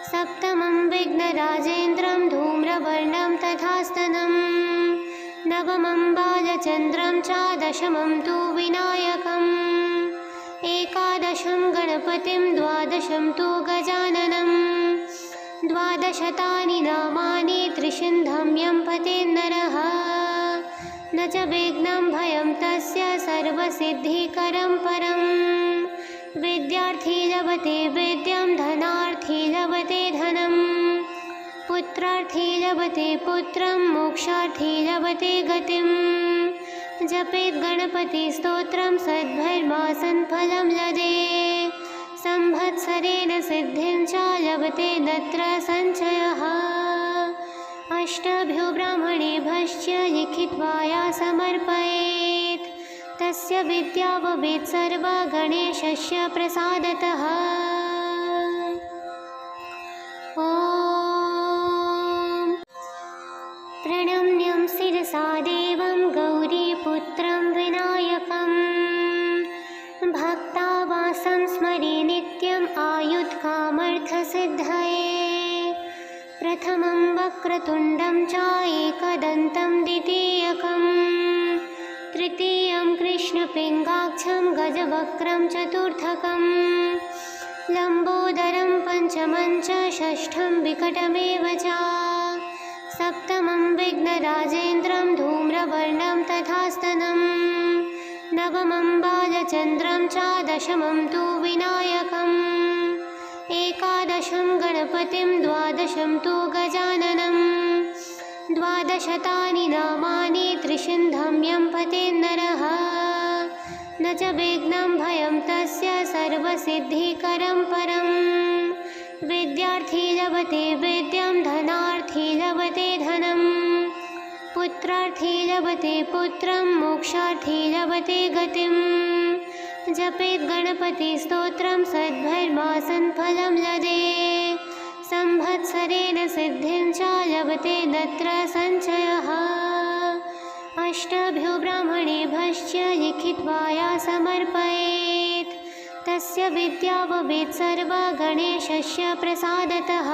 सप्तमं विघ्नराजेन्द्रं धूम्रवर्णं तथास्तनं। नवमं बालचन्द्रं च दशमं तु विनायकम्। एकादशं गणपतिं द्वादशं तु गजाननं। द्वादशतानि नामानि त्रिसिन्धं यं पतेन्नरः। न च विघ्नं भयं तस्य सर्वसिद्धिकरं परम्। विद्यार्थी लभते विद्यां धनार्थी लभते धनं। पुत्रार्थी लभते पुत्रं मोक्षार्थी लभते गतिम्। जपेत् गणपतिस्तोत्रं सद्भर्मासन् फलं लदे। संवत्सरेण सिद्धिं च लभते तत्र संचयः। अष्टभ्यो ब्राह्मणेभ्यश्च लिखित्वा या समर्पयेत् तस्य विद्या भवेत् सर्वा गणेशस्य प्रसादतः। ॐ प्रणम्यं शिरसा देवं गौरीपुत्रं विनायकं। भक्तावासं स्मरे नित्यम् आयुत्कामर्थसिद्धये। प्रथमं वक्रतुण्डं च एकदन्तं द्वितीयकं। तृतीयं कृष्णपिङ्गाक्षं गजवक्त्रं चतुर्थकं। लम्बोदरं पञ्चमं च षष्ठं विकटमेव च। सप्तमं विघ्नराजेन्द्रं धूम्रवर्णं तथास्तनं। नवमं बालचन्द्रं च दशमं तु विनायकम्। एकादशं गणपतिं द्वादशं तु गजाननं। द्वादशतानि नामानि त्रिसिन्धं यं पतेन्नरः। न च विघ्नं भयं तस्य सर्वसिद्धिकरं परम्। विद्यार्थी लभते विद्यां धनार्थी लभते धनं। पुत्रार्थी लभते पुत्रं मोक्षार्थी लभते गतिम्। जपेत् गणपतिस्तोत्रं सद्भर्मासन् फलं लदे। संवत्सरेण सिद्धिं च लभते तत्र संशयः। अष्टभ्यो ब्राह्मणेभ्यश्च लिखित्वा या समर्पयेत् तस्य विद्याववेत् सर्वा गणेशस्य प्रसादतः।